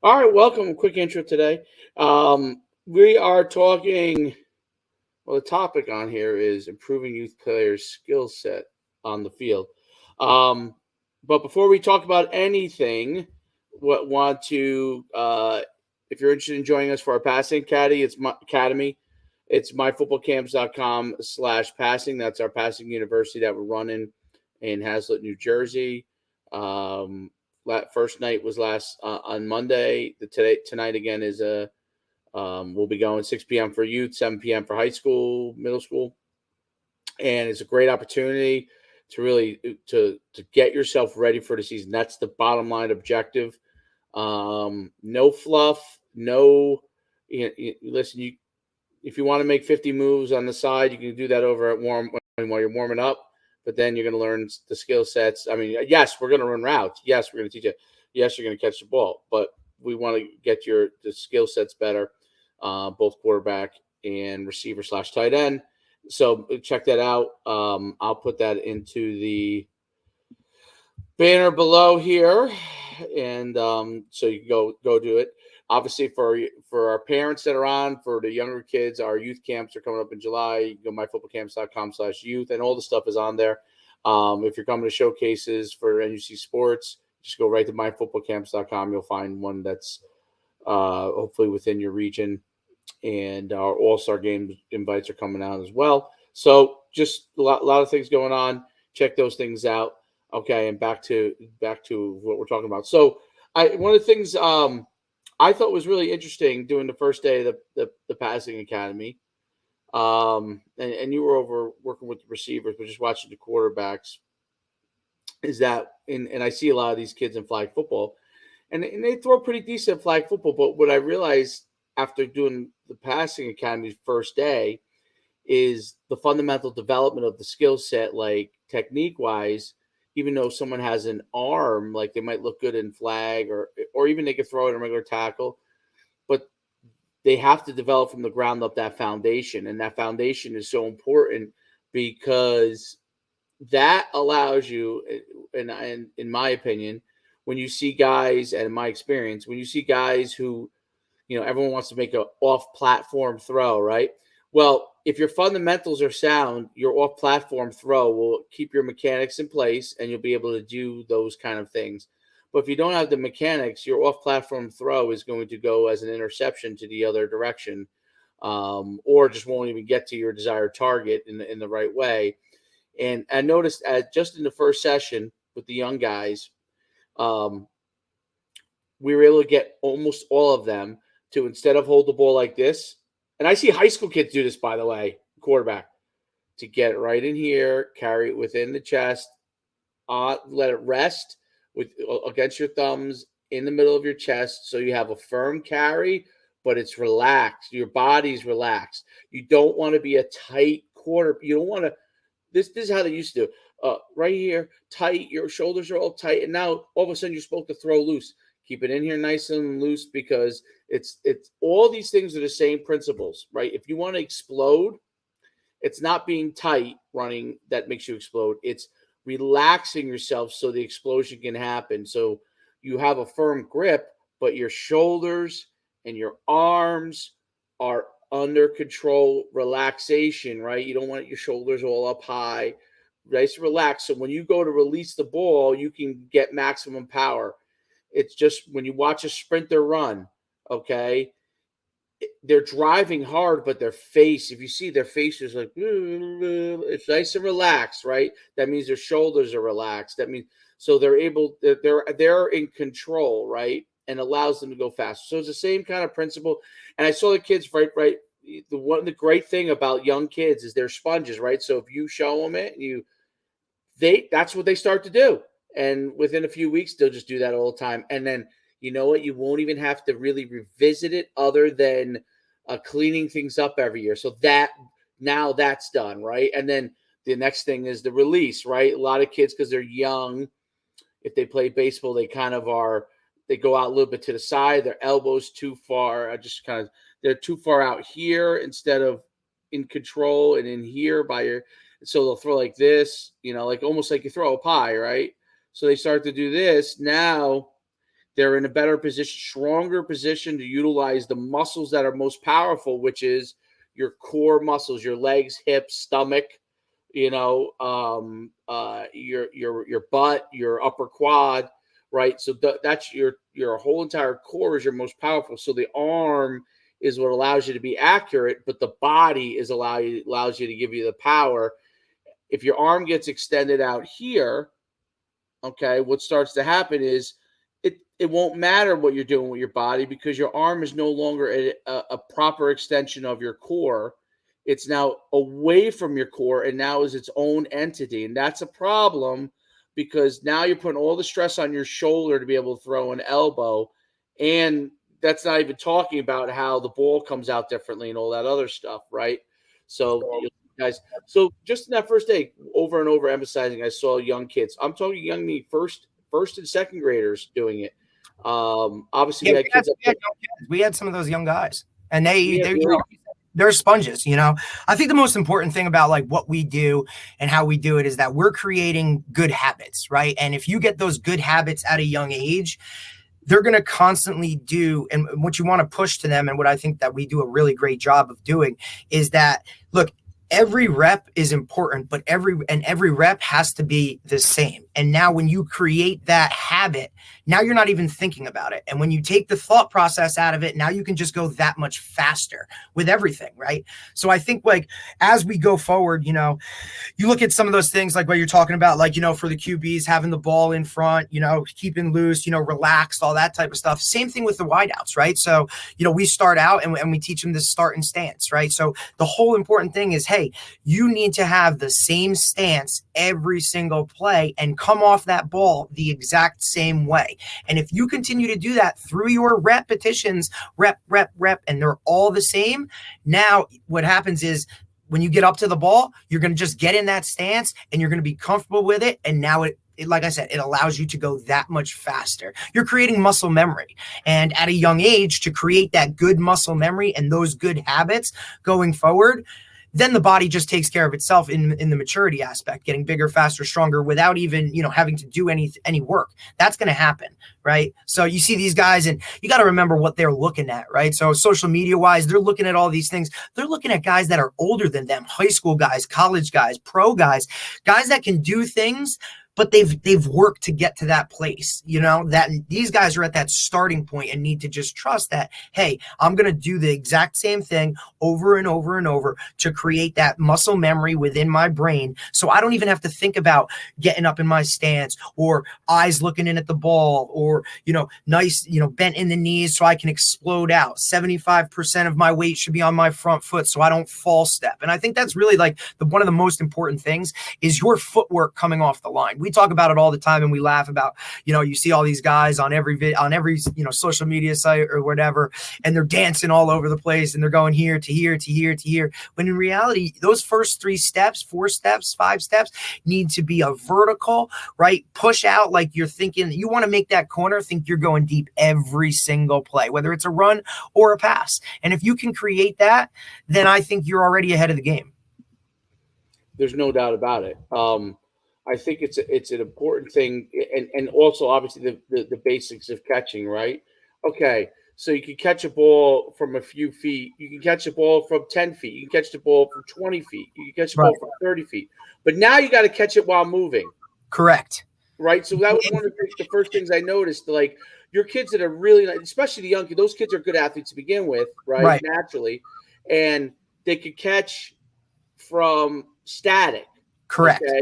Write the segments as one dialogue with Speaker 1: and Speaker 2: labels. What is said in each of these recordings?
Speaker 1: All right, welcome. Quick intro today. We are talking. Well, the topic on here is improving youth players' skill set on the field. Um, but before we talk about anything, want to if you're interested in joining us for our passing caddy, it's my academy. It's myfootballcamps.com/passing. That's our passing university that we're running in Hazlet, New Jersey. Um, First night was last on Monday. Tonight again is a we'll be going 6 p.m. for youth, 7 p.m. for high school, middle school, and it's a great opportunity to really to get yourself ready for the season. That's the bottom line objective. No fluff, no. Listen, you if you want to make 50 moves on the side, you can do that over at warm while you're warming up. But then you're going to learn the skill sets. I mean, yes, we're going to run routes. Yes, we're going to teach you. Yes, you're going to catch the ball. But we want to get the skill sets better, both quarterback and receiver slash tight end. So check that out. I'll put that into the banner below here, and so you can go do it. Obviously, for our parents that are on, for the younger kids, our youth camps are coming up in July. You can go myfootballcamps.com/youth, and all the stuff is on there. If you're coming to showcases for NUC sports, just go right to myfootballcamps.com. You'll find one that's hopefully within your region, and our All-Star game invites are coming out as well. So just a lot of things going on. Check those things out. Okay, and back to what we're talking about. So I one of the things I thought was really interesting doing the first day of the passing academy. And you were over working with the receivers, but just watching the quarterbacks is that and I see a lot of these kids in flag football and they throw pretty decent flag football. But what I realized after doing the passing academy's first day is the fundamental development of the skill set, like technique wise. Even though someone has an arm, like they might look good in flag, or even they could throw it in a regular tackle, but they have to develop from the ground up that foundation, and that foundation is so important because that allows you, and in my opinion, when you see guys, and in my experience, when you see guys who everyone wants to make a off-platform throw, right? Well, if your fundamentals are sound, your off-platform throw will keep your mechanics in place, and you'll be able to do those kind of things. But if you don't have the mechanics, your off-platform throw is going to go as an interception to the other direction, or just won't even get to your desired target in the right way. And I noticed just in the first session with the young guys, um, we were able to get almost all of them to, instead of hold the ball like this, and I see high school kids do this, by the way, quarterback, to get it right in here, carry it within the chest, let it rest with against your thumbs in the middle of your chest, so you have a firm carry, but it's relaxed. Your body's relaxed. You don't want to be a tight quarter. You don't want to. This is how they used to do. Right here, tight. Your shoulders are all tight, and now all of a sudden you're supposed to throw loose. Keep it in here nice and loose because it's all these things are the same principles, right? If you want to explode, it's not being tight running that makes you explode. It's relaxing yourself so the explosion can happen. So you have a firm grip, but your shoulders and your arms are under control, relaxation, right? You don't want your shoulders all up high. Nice, relax. So when you go to release the ball, you can get maximum power. It's just when you watch a sprinter run, okay, they're driving hard, but their face, if you see their face is like, it's nice and relaxed, right? That means their shoulders are relaxed. That means so they're in control, right? And allows them to go fast. So it's the same kind of principle. And I saw the kids right. The great thing about young kids is they're sponges, right? So if you show them it, that's what they start to do. And within a few weeks, they'll just do that all the time. And then you know what? You won't even have to really revisit it other than cleaning things up every year. So that now that's done, right? And then the next thing is the release, right? A lot of kids, because they're young, if they play baseball, they go out a little bit to the side, their elbows too far. They're too far out here instead of in control and in here by your, so they'll throw like this, like almost like you throw a pie, right? So they start to do this. Now they're in a better position, stronger position to utilize the muscles that are most powerful, which is your core muscles, your legs, hips, stomach, your butt, your upper quad, right? So that's your whole entire core is your most powerful. So the arm is what allows you to be accurate, but the body allows you to give you the power. If your arm gets extended out here, okay, what starts to happen is it won't matter what you're doing with your body, because your arm is no longer a proper extension of your core. It's now away from your core and now is its own entity. And that's a problem, because now you're putting all the stress on your shoulder to be able to throw an elbow. And that's not even talking about how the ball comes out differently and all that other stuff, right? So, guys, so just in that first day, over and over emphasizing, I saw young kids. I'm talking young, first and second graders doing it. Obviously,
Speaker 2: we had some of those young guys, and they're sponges. I think the most important thing about like what we do and how we do it is that we're creating good habits, right? And if you get those good habits at a young age, they're going to constantly do, and what you want to push to them, and what I think that we do a really great job of doing, is that, look, every rep is important, but every rep has to be the same. And now when you create that habit, now you're not even thinking about it. And when you take the thought process out of it, now you can just go that much faster with everything, right? So I think, like, as we go forward, you look at some of those things like what you're talking about, like, for the QBs, having the ball in front, keeping loose, relaxed, all that type of stuff. Same thing with the wideouts, right? So, we start out and we teach them this start and stance, right? So the whole important thing is, hey, you need to have the same stance every single play and come off that ball the exact same way. And if you continue to do that through your repetitions, rep, and they're all the same, now what happens is, when you get up to the ball, you're going to just get in that stance and you're going to be comfortable with it. And now like I said, it allows you to go that much faster. You're creating muscle memory. And at a young age, to create that good muscle memory and those good habits going forward, then the body just takes care of itself in the maturity aspect, getting bigger, faster, stronger, without even, having to do any work. That's going to happen, right? So you see these guys, and you got to remember what they're looking at, right? So social media wise, they're looking at all these things. They're looking at guys that are older than them, high school guys, college guys, pro guys that can do things, but they've worked to get to that place, that these guys are at that starting point and need to just trust that, hey, I'm going to do the exact same thing over and over and over to create that muscle memory within my brain. So I don't even have to think about getting up in my stance or eyes looking in at the ball or, nice, bent in the knees so I can explode out. 75% of my weight should be on my front foot so I don't false step. And I think that's really like one of the most important things is your footwork coming off the line. We talk about it all the time and we laugh about, you see all these guys on every social media site or whatever, and they're dancing all over the place and they're going here to here to here to here. When in reality, those first 3 steps, 4 steps, 5 steps need to be a vertical, right? Push out like you're thinking you want to make that corner, think you're going deep every single play, whether it's a run or a pass. And if you can create that, then I think you're already ahead of the game.
Speaker 1: There's no doubt about it. I think it's an important thing, and also obviously the basics of catching, right? Okay, so you can catch a ball from a few feet, you can catch a ball from 10 feet, you can catch the ball from 20 feet, you can catch the ball from 30 feet, but now you got to catch it while moving.
Speaker 2: Correct.
Speaker 1: Right, so that was one of the first things I noticed. Like your kids that are really, especially the young kids, those kids are good athletes to begin with, right? Naturally, and they could catch from static.
Speaker 2: Correct. Okay?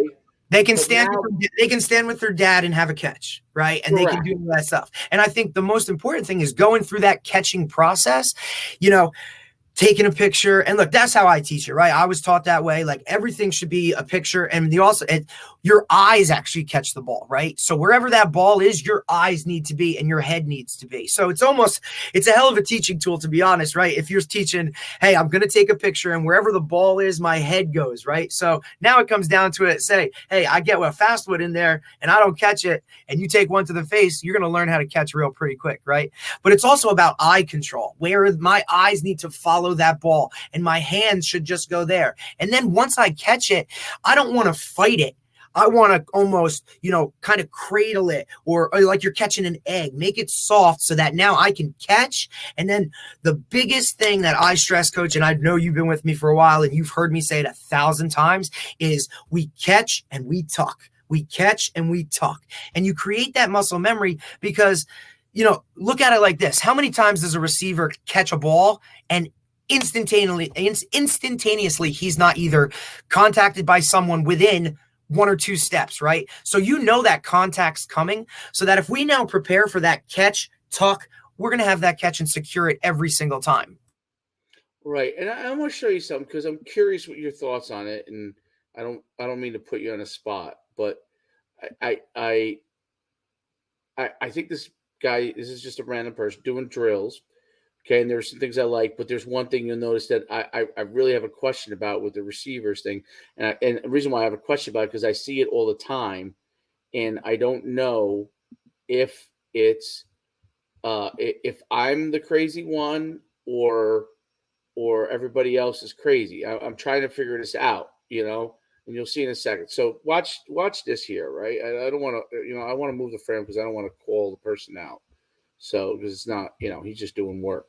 Speaker 2: They can stand with their dad and have a catch, right? And Correct. They can do all that stuff. And I think the most important thing is going through that catching process, taking a picture. And look, that's how I teach it, right? I was taught that way. Like everything should be a picture, and your eyes actually catch the ball, right? So wherever that ball is, your eyes need to be and your head needs to be. So it's a hell of a teaching tool, to be honest, right? If you're teaching, hey, I'm going to take a picture and wherever the ball is, my head goes, right? So now it comes down to it. Say, hey, I get a fast one in there and I don't catch it, and you take one to the face, you're going to learn how to catch real pretty quick, right? But it's also about eye control, where my eyes need to follow that ball and my hands should just go there. And then once I catch it, I don't want to fight it. I want to almost, kind of cradle it or like you're catching an egg, make it soft so that now I can catch. And then the biggest thing that I stress, coach, and I know you've been with me for a while and you've heard me say it 1,000 times, is we catch and we tuck. We catch and we tuck. And you create that muscle memory because, look at it like this. How many times does a receiver catch a ball and instantaneously he's not either contacted by someone within 1 or 2 steps, right? So that contact's coming, so that if we now prepare for that catch, tuck, we're going to have that catch and secure it every single time.
Speaker 1: Right. And I want to show you something because I'm curious what your thoughts on it. And I don't mean to put you on a spot, but I think this is just a random person doing drills. Okay, and there's some things I like, but there's one thing you'll notice that I really have a question about with the receivers thing, and the reason why I have a question about it because I see it all the time, and I don't know if it's if I'm the crazy one or everybody else is crazy. I'm trying to figure this out, and you'll see in a second. So watch this here, right? I don't want to, I want to move the frame because I don't want to call the person out. So because it's not, he's just doing work,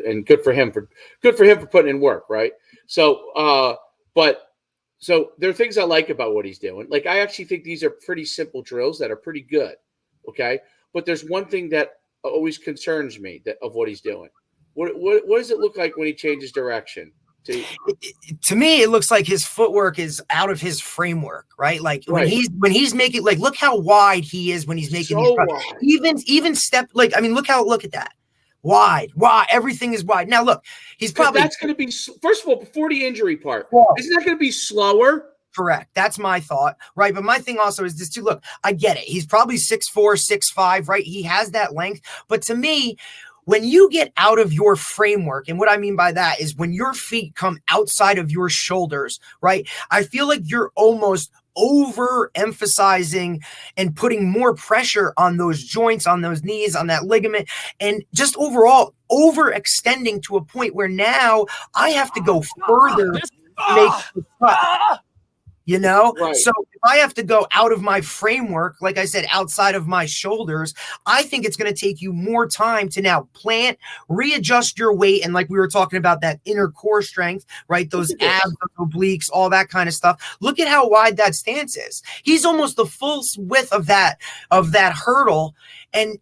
Speaker 1: and good for him for putting in work, right? So, so there are things I like about what he's doing. Like I actually think these are pretty simple drills that are pretty good, okay. But there's one thing that always concerns me of what he's doing. What does it look like when he changes direction?
Speaker 2: To me, it looks like his footwork is out of his framework, right? Like when he's making, like, look how wide he is when he's making
Speaker 1: so wide.
Speaker 2: even step, like, I mean, look at that. Wide, everything is wide. Now look, he's probably,
Speaker 1: that's going to be, first of all, before the injury part, isn't that going to be slower?
Speaker 2: Correct. That's my thought, right? But my thing also is this too. Look, I get it. He's probably 6'4", 6'5", right? He has that length. But to me, when you get out of your framework, and what I mean by that is when your feet come outside of your shoulders, right? I feel like you're almost overemphasizing and putting more pressure on those joints, on those knees, on that ligament, and just overall overextending to a point where now I have to go further to make the cut.
Speaker 1: Right.
Speaker 2: So if I have to go out of my framework, like I said, outside of my shoulders, I think it's going to take you more time to now plant, readjust your weight. And like we were talking about that inner core strength, right? Those abs, obliques, all that kind of stuff. Look at how wide that stance is. He's almost the full width of that hurdle and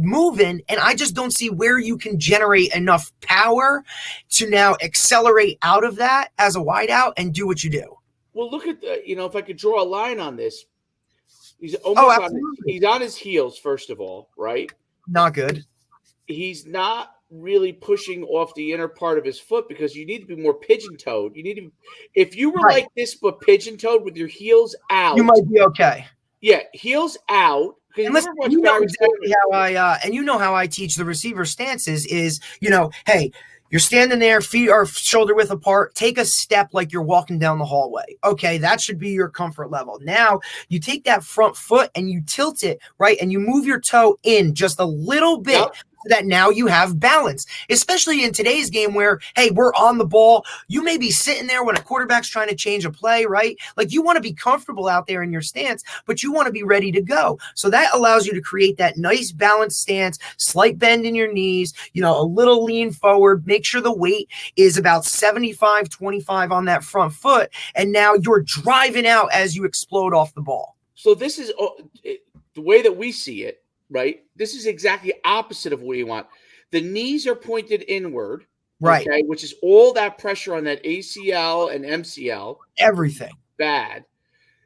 Speaker 2: moving. And I just don't see where you can generate enough power to now accelerate out of that as a wideout and do what you do.
Speaker 1: Well, look at if I could draw a line on this, he's almost he's on his heels, first of all, right?
Speaker 2: Not good.
Speaker 1: He's not really pushing off the inner part of his foot because you need to be more pigeon-toed. If you were like this but pigeon-toed with your heels out,
Speaker 2: you might be okay.
Speaker 1: Yeah, heels out.
Speaker 2: And listen, exactly how I teach the receiver stances is, hey, you're standing there, feet are shoulder width apart. Take a step like you're walking down the hallway. Okay, that should be your comfort level. Now, you take that front foot and you tilt it, right? And you move your toe in just a little bit. Yep. So that now you have balance, especially in today's game where, hey, we're on the ball. You may be sitting there when a quarterback's trying to change a play, right? Like you want to be comfortable out there in your stance, but you want to be ready to go. So that allows you to create that nice balanced stance, slight bend in your knees, a little lean forward, make sure the weight is about 75-25 on that front foot. And now you're driving out as you explode off the ball.
Speaker 1: So this is the way that we see it. Right. This is exactly opposite of what you want. The knees are pointed inward.
Speaker 2: Right.
Speaker 1: Okay, which is all that pressure on that ACL and MCL.
Speaker 2: Everything.
Speaker 1: Bad.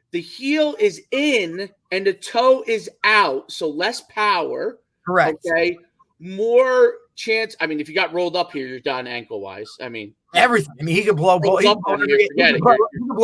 Speaker 1: The heel is in and the toe is out. So less power.
Speaker 2: Correct.
Speaker 1: Okay. More chance. I mean, if you got rolled up here, you're done ankle wise. I mean,
Speaker 2: everything. I mean, he could blow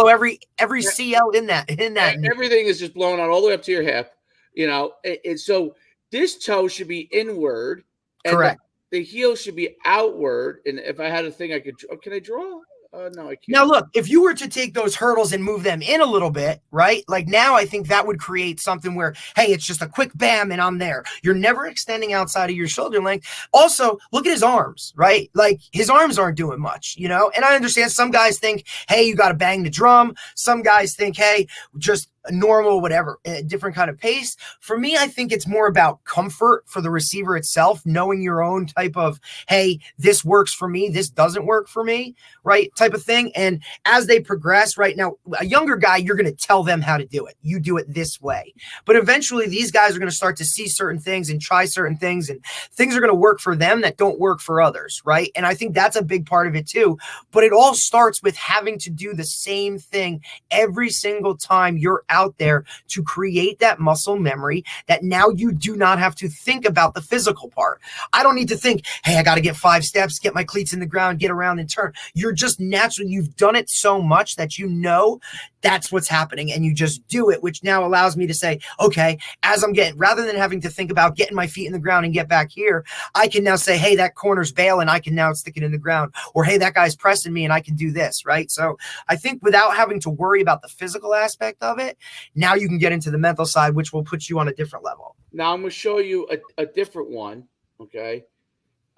Speaker 2: every CL in that.
Speaker 1: Everything is just blown out all the way up to your hip. And so this toe should be inward. And
Speaker 2: correct.
Speaker 1: The heel should be outward. And if I had a thing I could – can I draw? No, I can't.
Speaker 2: Now, look, if you were to take those hurdles and move them in a little bit, right? Like now I think that would create something where, hey, it's just a quick bam and I'm there. You're never extending outside of your shoulder length. Also, look at his arms, right? Like his arms aren't doing much, And I understand some guys think, hey, you got to bang the drum. Some guys think, hey, just normal, whatever, a different kind of pace. For me, I think it's more about comfort for the receiver itself, knowing your own type of, hey, this works for me, this doesn't work for me, right? Type of thing. And as they progress, right now, a younger guy, you're going to tell them how to do it. You do it this way. But eventually, these guys are going to start to see certain things and try certain things, and things are going to work for them that don't work for others, right? And I think that's a big part of it too. But it all starts with having to do the same thing every single time you're out there to create that muscle memory that now you do not have to think about the physical part. I don't need to think, hey, I got to get 5 steps, get my cleats in the ground, get around and turn. You're just naturally, you've done it so much that you know that's what's happening, and you just do it, which now allows me to say, okay, as I'm getting, rather than having to think about getting my feet in the ground and get back here, I can now say, hey, that corner's bailing, I can now stick it in the ground, or hey, that guy's pressing me and I can do this, right? So I think without having to worry about the physical aspect of it, now you can get into the mental side, which will put you on a different level.
Speaker 1: Now I'm going to show you a different one. Okay.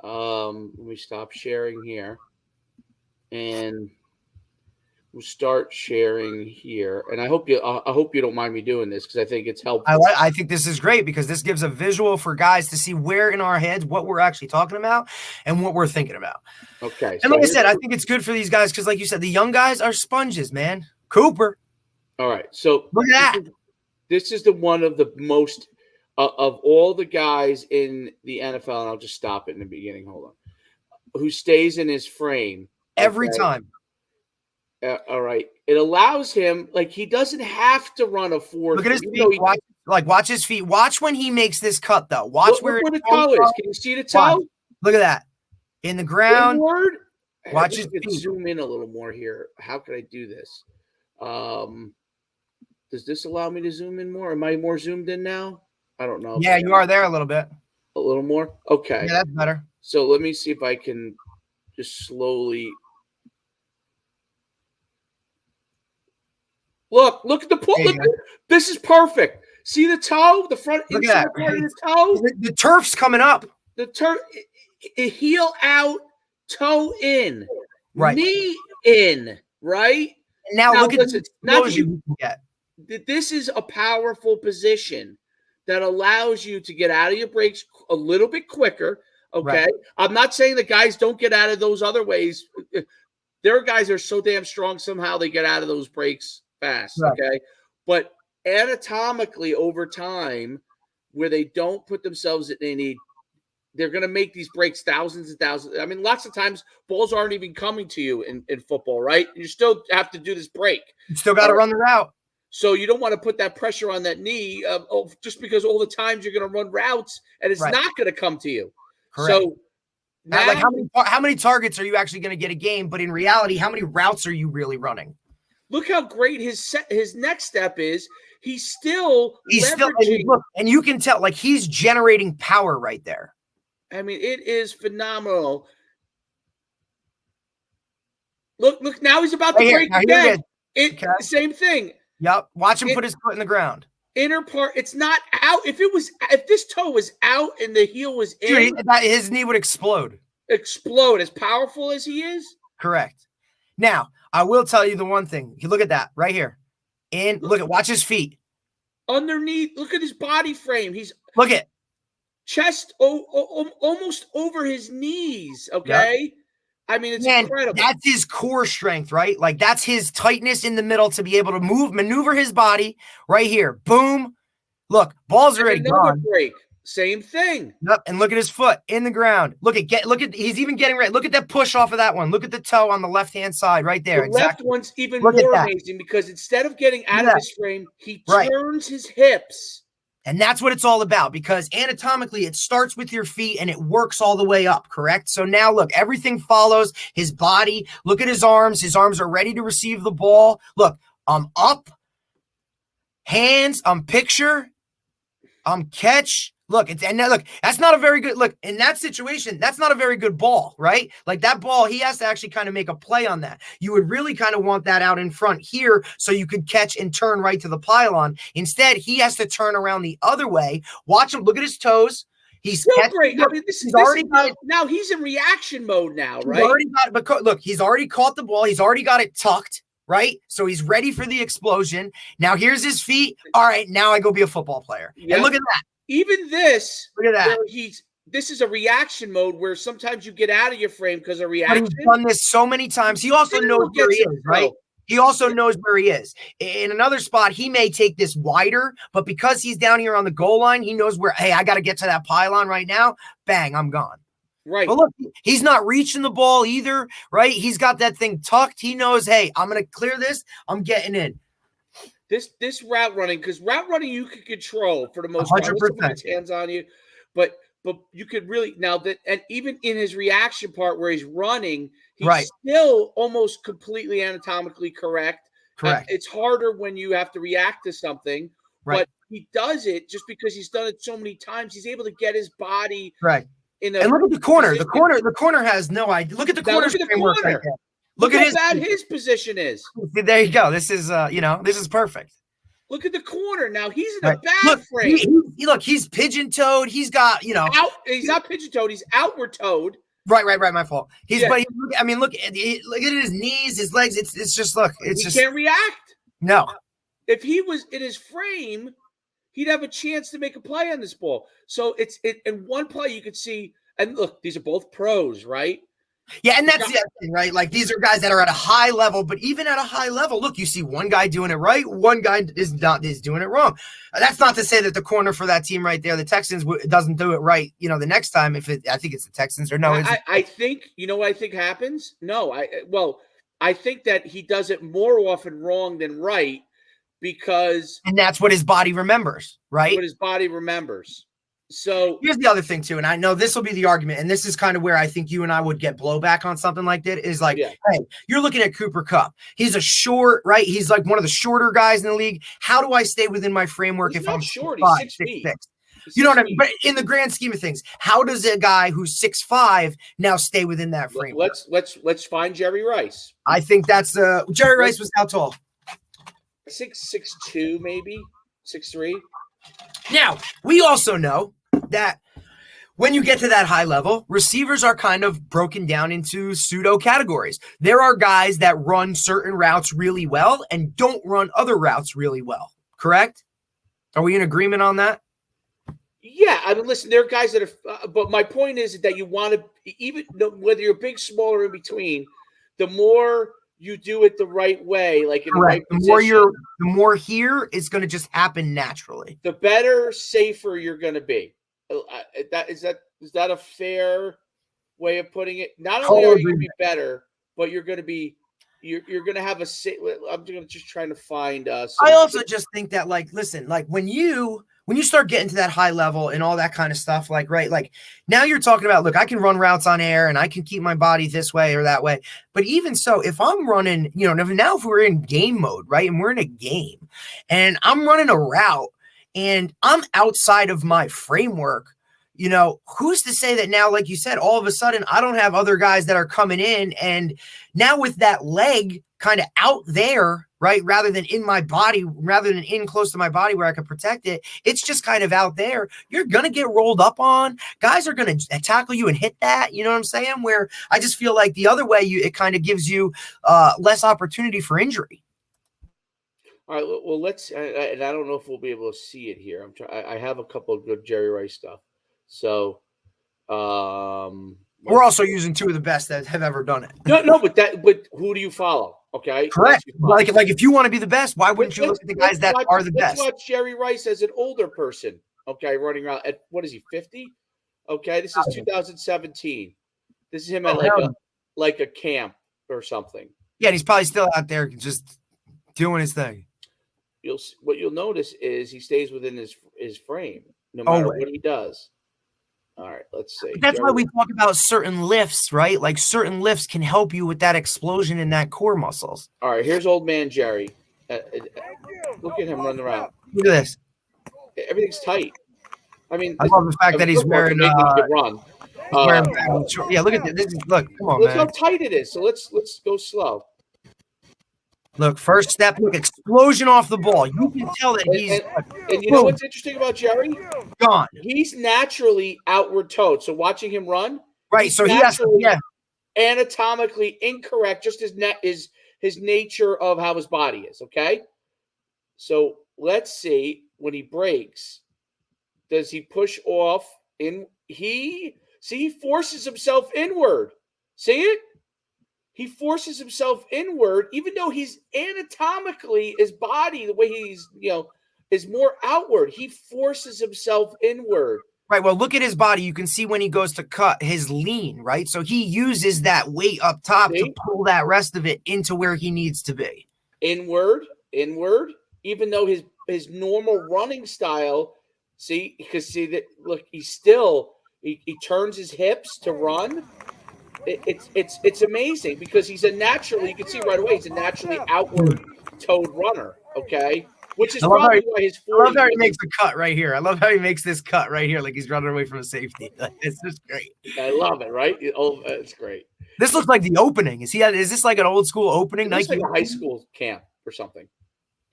Speaker 1: Let me stop sharing here, and we'll start sharing here. And I hope you don't mind me doing this, because I think it's helpful.
Speaker 2: I think this is great, because this gives a visual for guys to see where in our heads what we're actually talking about and what we're thinking about.
Speaker 1: Okay.
Speaker 2: And like I said, I think it's good for these guys because, like you said, the young guys are sponges, man. Cooper.
Speaker 1: All right. So
Speaker 2: look at that.
Speaker 1: This is the one of the most of all the guys in the NFL, and I'll just stop it in the beginning. Hold on. Who stays in his frame
Speaker 2: every time.
Speaker 1: All right. It allows him, like, he doesn't have to run a 4.
Speaker 2: Look at his feet. Watch his feet. Watch when he makes this cut, though. Watch where
Speaker 1: the toe is. Can you see the toe?
Speaker 2: Watch. Look at that. In the ground.
Speaker 1: Watch his feet. Zoom in a little more here. How can I do this? Does this allow me to zoom in more? Am I more zoomed in now? I don't know.
Speaker 2: Yeah, you are there a little bit.
Speaker 1: A little more? Okay.
Speaker 2: Yeah, that's better.
Speaker 1: So let me see if I can just slowly. Look at the pull. This is perfect. See the toe? The front inside part of the toe?
Speaker 2: The turf's coming up.
Speaker 1: The turf, heel out, toe in.
Speaker 2: Right.
Speaker 1: Knee in. Right?
Speaker 2: Now look at
Speaker 1: this is a powerful position that allows you to get out of your breaks a little bit quicker. Okay. Right. I'm not saying that guys don't get out of those other ways. There are guys that are so damn strong, somehow they get out of those breaks fast. Right. Okay. But anatomically over time, where they don't put themselves in they're going to make these breaks thousands and thousands. I mean, lots of times balls aren't even coming to you in football, right? You still have to do this break.
Speaker 2: You still got to run the route.
Speaker 1: So you don't want to put that pressure on that knee just because all the times you're going to run routes and it's not going to come to you.
Speaker 2: Correct. So now, like how many targets are you actually going to get a game? But in reality, how many routes are you really running?
Speaker 1: Look how great his next step is. He's still leveraging.
Speaker 2: And you can tell, like, he's generating power right there.
Speaker 1: I mean, it is phenomenal. Look! Now he's about to break again. Same thing.
Speaker 2: Yep. Watch him put his foot in the ground.
Speaker 1: Inner part. It's not out. If this toe was out and the heel was in,
Speaker 2: his knee would explode.
Speaker 1: Explode. As powerful as he is.
Speaker 2: Correct. Now, I will tell you the one thing. You look at that right here. Watch his feet.
Speaker 1: Underneath. Look at his body frame.
Speaker 2: Look at
Speaker 1: chest almost over his knees. Okay. Yep. I mean, it's incredible.
Speaker 2: That's his core strength, right? Like, that's his tightness in the middle to be able to maneuver his body right here. Boom. Look, ball's already gone.
Speaker 1: Break. Same thing.
Speaker 2: Yep. And look at his foot in the ground. Look at he's even getting ready. Look at that push off of that one. Look at the toe on the left-hand side right there.
Speaker 1: The left one's even more amazing because instead of getting out of his frame, he turns his hips.
Speaker 2: And that's what it's all about, because anatomically it starts with your feet and it works all the way up, correct? So now look, everything follows his body. Look at his arms. His arms are ready to receive the ball. Look, I'm up, hands, I'm picture, I'm catch. Look, that's not a very good look in that situation. That's not a very good ball, right? Like that ball, he has to actually kind of make a play on that. You would really kind of want that out in front here so you could catch and turn right to the pylon. Instead, he has to turn around the other way. Watch him. Look at his toes. He's
Speaker 1: great. I mean, now he's in reaction mode now, right?
Speaker 2: He's already caught the ball. He's already got it tucked. right? So he's ready for the explosion. Now here's his feet. All right, now I go be a football player. Yep. And look at that.
Speaker 1: Even this,
Speaker 2: look at that.
Speaker 1: This is a reaction mode where sometimes you get out of your frame because of reaction.
Speaker 2: But he's done this so many times. He also knows where he is, right? He also knows where he is. In another spot, he may take this wider, but because he's down here on the goal line, he knows where, hey, I got to get to that pylon right now. Bang, I'm gone.
Speaker 1: Right.
Speaker 2: But look, he's not reaching the ball either, right? He's got that thing tucked. He knows, hey, I'm going to clear this. I'm getting in.
Speaker 1: This route running, because route running you can control for the most part.
Speaker 2: 100%.
Speaker 1: His hands on you, but you could really and even in his reaction part where he's running, he's still almost completely anatomically correct.
Speaker 2: Correct.
Speaker 1: It's harder when you have to react to something, but he does it just because he's done it so many times. He's able to get his body
Speaker 2: right. And look at the corner. The corner has no idea. Look at the corner.
Speaker 1: Look at how bad his position is.
Speaker 2: There you go. This is this is perfect.
Speaker 1: Look at the corner. Now he's in a bad frame.
Speaker 2: He's pigeon-toed. He's got,
Speaker 1: he's not pigeon-toed. He's outward-toed.
Speaker 2: Right. My fault. But look at his knees, his legs. It's just, look. He
Speaker 1: can't react.
Speaker 2: No.
Speaker 1: If he was in his frame, he'd have a chance to make a play on this ball. So in one play you could see, and look, these are both pros, right?
Speaker 2: Yeah, and that's the other thing, right? Like, these are guys that are at a high level, but even at a high level, look, you see one guy doing it right, one guy is doing it wrong. That's not to say that the corner for that team right there, the Texans, doesn't do it right, the next time. I think it's the Texans, or no?
Speaker 1: I think, what I think happens? No, I think that he does it more often wrong than right, because...
Speaker 2: And that's what his body remembers, right?
Speaker 1: What his body remembers. So
Speaker 2: here's the other thing too, and I know this will be the argument, and this is kind of where I think you and I would get blowback on something like that, is like, hey, you're looking at Cooper Kupp. He's a short, right? He's like one of the shorter guys in the league. How do I stay within my framework if I'm
Speaker 1: short? He's 6 feet.
Speaker 2: 6'6"? You know what I mean? But in the grand scheme of things, how does a guy who's 6'5" now stay within that framework?
Speaker 1: Let's find Jerry Rice.
Speaker 2: I think that's Jerry Rice was how tall?
Speaker 1: 6'2", maybe 6'3".
Speaker 2: Now, we also know that when you get to that high level, receivers are kind of broken down into pseudo categories. There are guys that run certain routes really well and don't run other routes really well. Correct? Are we in agreement on that?
Speaker 1: Yeah, I mean, listen, there are guys that are, but my point is that you want to, even whether you're big, small, or in between, the more you do it the right way, like in the right position,
Speaker 2: the more here is going to just happen naturally.
Speaker 1: The better, safer you're going to be. Is that a fair way of putting it? Not only are you going to be better, but you're going to be you're going to have I'm just trying to find us.
Speaker 2: I also just think that, like, listen, like when you start getting to that high level and all that kind of stuff, like, right, like now you're talking about, look, I can run routes on air and I can keep my body this way or that way. But even so, if I'm running, now if we're in game mode, right, and we're in a game and I'm running a route and I'm outside of my framework, who's to say that now, like you said, all of a sudden I don't have other guys that are coming in, and now with that leg kind of out there, right, rather than in my body, rather than in close to my body where I can protect it, it's just kind of out there. You're going to get rolled up on. Guys are going to tackle you and hit that, you know what I'm saying? Where I just feel like the other way, it kind of gives you less opportunity for injury.
Speaker 1: All right, well, let's, and I don't know if we'll be able to see it here. I have a couple of good Jerry Rice stuff. So,
Speaker 2: we're also using two of the best that have ever done it.
Speaker 1: No, but who do you follow? Okay,
Speaker 2: correct. Like if you want to be the best, why wouldn't you look at the guys that are the best?
Speaker 1: Let's watch Jerry Rice as an older person. Okay, running around at, what is he, 50? Okay, this is 2017. This is him at like a camp or something.
Speaker 2: Yeah, and he's probably still out there just doing his thing.
Speaker 1: What you'll notice is he stays within his frame no matter what he does. All right, let's see.
Speaker 2: But that's why we talk about certain lifts, right? Like certain lifts can help you with that explosion in that core muscles.
Speaker 1: All right, here's old man Jerry. Look at him running around.
Speaker 2: Look at this.
Speaker 1: Everything's tight. I mean,
Speaker 2: I love the fact that he's wearing
Speaker 1: run.
Speaker 2: Yeah, look at this. Look, come on,
Speaker 1: look how tight it is. So let's go slow.
Speaker 2: Look, first step, look, explosion off the ball. You can tell that he's
Speaker 1: and you know what's interesting about Jerry?
Speaker 2: Gone.
Speaker 1: He's naturally outward toed. So watching him run,
Speaker 2: right? So he has to,
Speaker 1: anatomically incorrect. Just his his nature of how his body is. Okay, so let's see when he breaks. Does he push off in? He forces himself inward. See it? He forces himself inward, even though he's anatomically, his body, the way he's, is more outward. He forces himself inward.
Speaker 2: Right. Well, look at his body. You can see when he goes to cut his lean, right? So he uses that weight up top to pull that rest of it into where he needs to be.
Speaker 1: Inward, even though his normal running style, see, because see that look, he turns his hips to run. It's amazing because he's a naturally, you can see right away, he's a naturally outward toed runner. Okay. Which is probably why his 40.
Speaker 2: I love how he makes the cut right here. I love how he makes this cut right here, like he's running away from a safety. It's just great.
Speaker 1: I love it, right? Oh, it's great.
Speaker 2: This looks like the opening. Is this like an old school opening?
Speaker 1: It looks like a high school camp or something.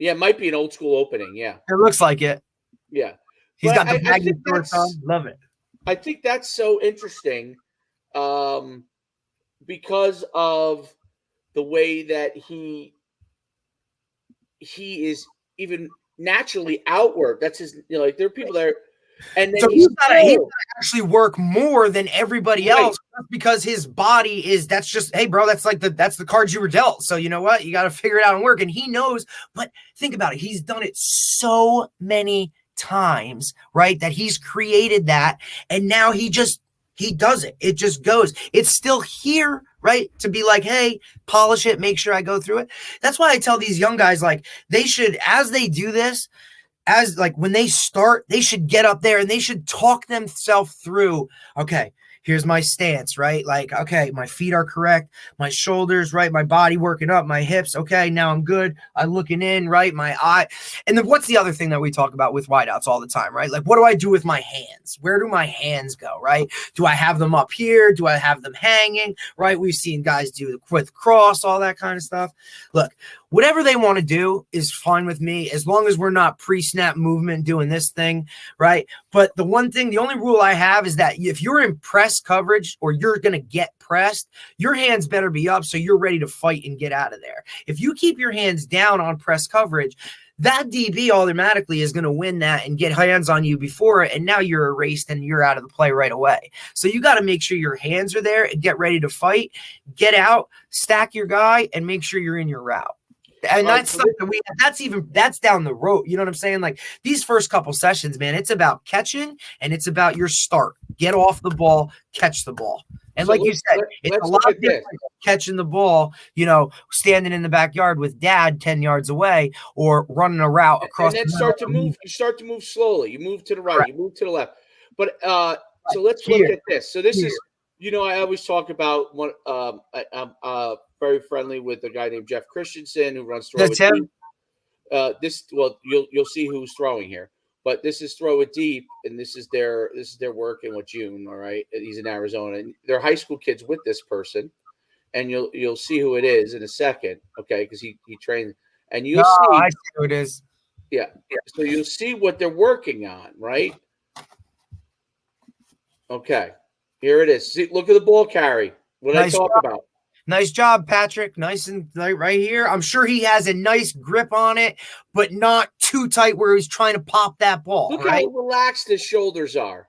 Speaker 1: Yeah, it might be an old school opening. Yeah,
Speaker 2: it looks like it.
Speaker 1: Yeah,
Speaker 2: he's got the baggy shorts on. Love it.
Speaker 1: I think that's so interesting, because of the way that he is even naturally outward. That's his, like there are people that are, and then
Speaker 2: so he's gotta actually work more than everybody else because his body is, that's just, hey bro, that's the cards you were dealt. So you know what? You got to figure it out and work. And he knows, but think about it. He's done it so many times, right? That he's created that. And now he does it. It just goes. It's still here, right? To be like, hey, polish it, make sure I go through it. That's why I tell these young guys, like, they should, as they do this, as like when they start, they should get up there and they should talk themselves through, okay, here's my stance, right? Like, okay, my feet are correct, my shoulders, right? My body working up, my hips. Okay, now I'm good. I'm looking in, right? My eye. And then what's the other thing that we talk about with wideouts all the time, right? Like, what do I do with my hands? Where do my hands go, right? Do I have them up here? Do I have them hanging, right? We've seen guys do with cross, all that kind of stuff. Look, whatever they want to do is fine with me, as long as we're not pre-snap movement doing this thing, right? But the only rule I have is that if you're in press coverage or you're going to get pressed, your hands better be up so you're ready to fight and get out of there. If you keep your hands down on press coverage, that DB automatically is going to win that and get hands on you before it, and now you're erased and you're out of the play right away. So you got to make sure your hands are there and get ready to fight, get out, stack your guy, and make sure you're in your route. And that's something that's down the road. You know what I'm saying? Like these first couple sessions, man, it's about catching and it's about your start. Get off the ball, catch the ball. And so like you said, it's a lot different catching the ball, standing in the backyard with dad 10 yards away or running a route across.
Speaker 1: And then start to move. You start to move slowly. You move to the right. You move to the left. But so let's look at this. So this is, I always talk about one. I'm very friendly with a guy named Jeff Christensen who runs Throw It Deep. You'll see who's throwing here. But this is Throw It Deep, and this is their working with June. All right, he's in Arizona, and they're high school kids with this person, and you'll see who it is in a second. Okay, because he trains, and you'll see.
Speaker 2: I see who it is.
Speaker 1: Yeah. So you'll see what they're working on, right? Okay, here it is. See, look at the ball carry. What did I talk about?
Speaker 2: Nice job, Patrick. Nice and right here. I'm sure he has a nice grip on it, but not too tight where he's trying to pop that ball.
Speaker 1: Look how relaxed his shoulders are.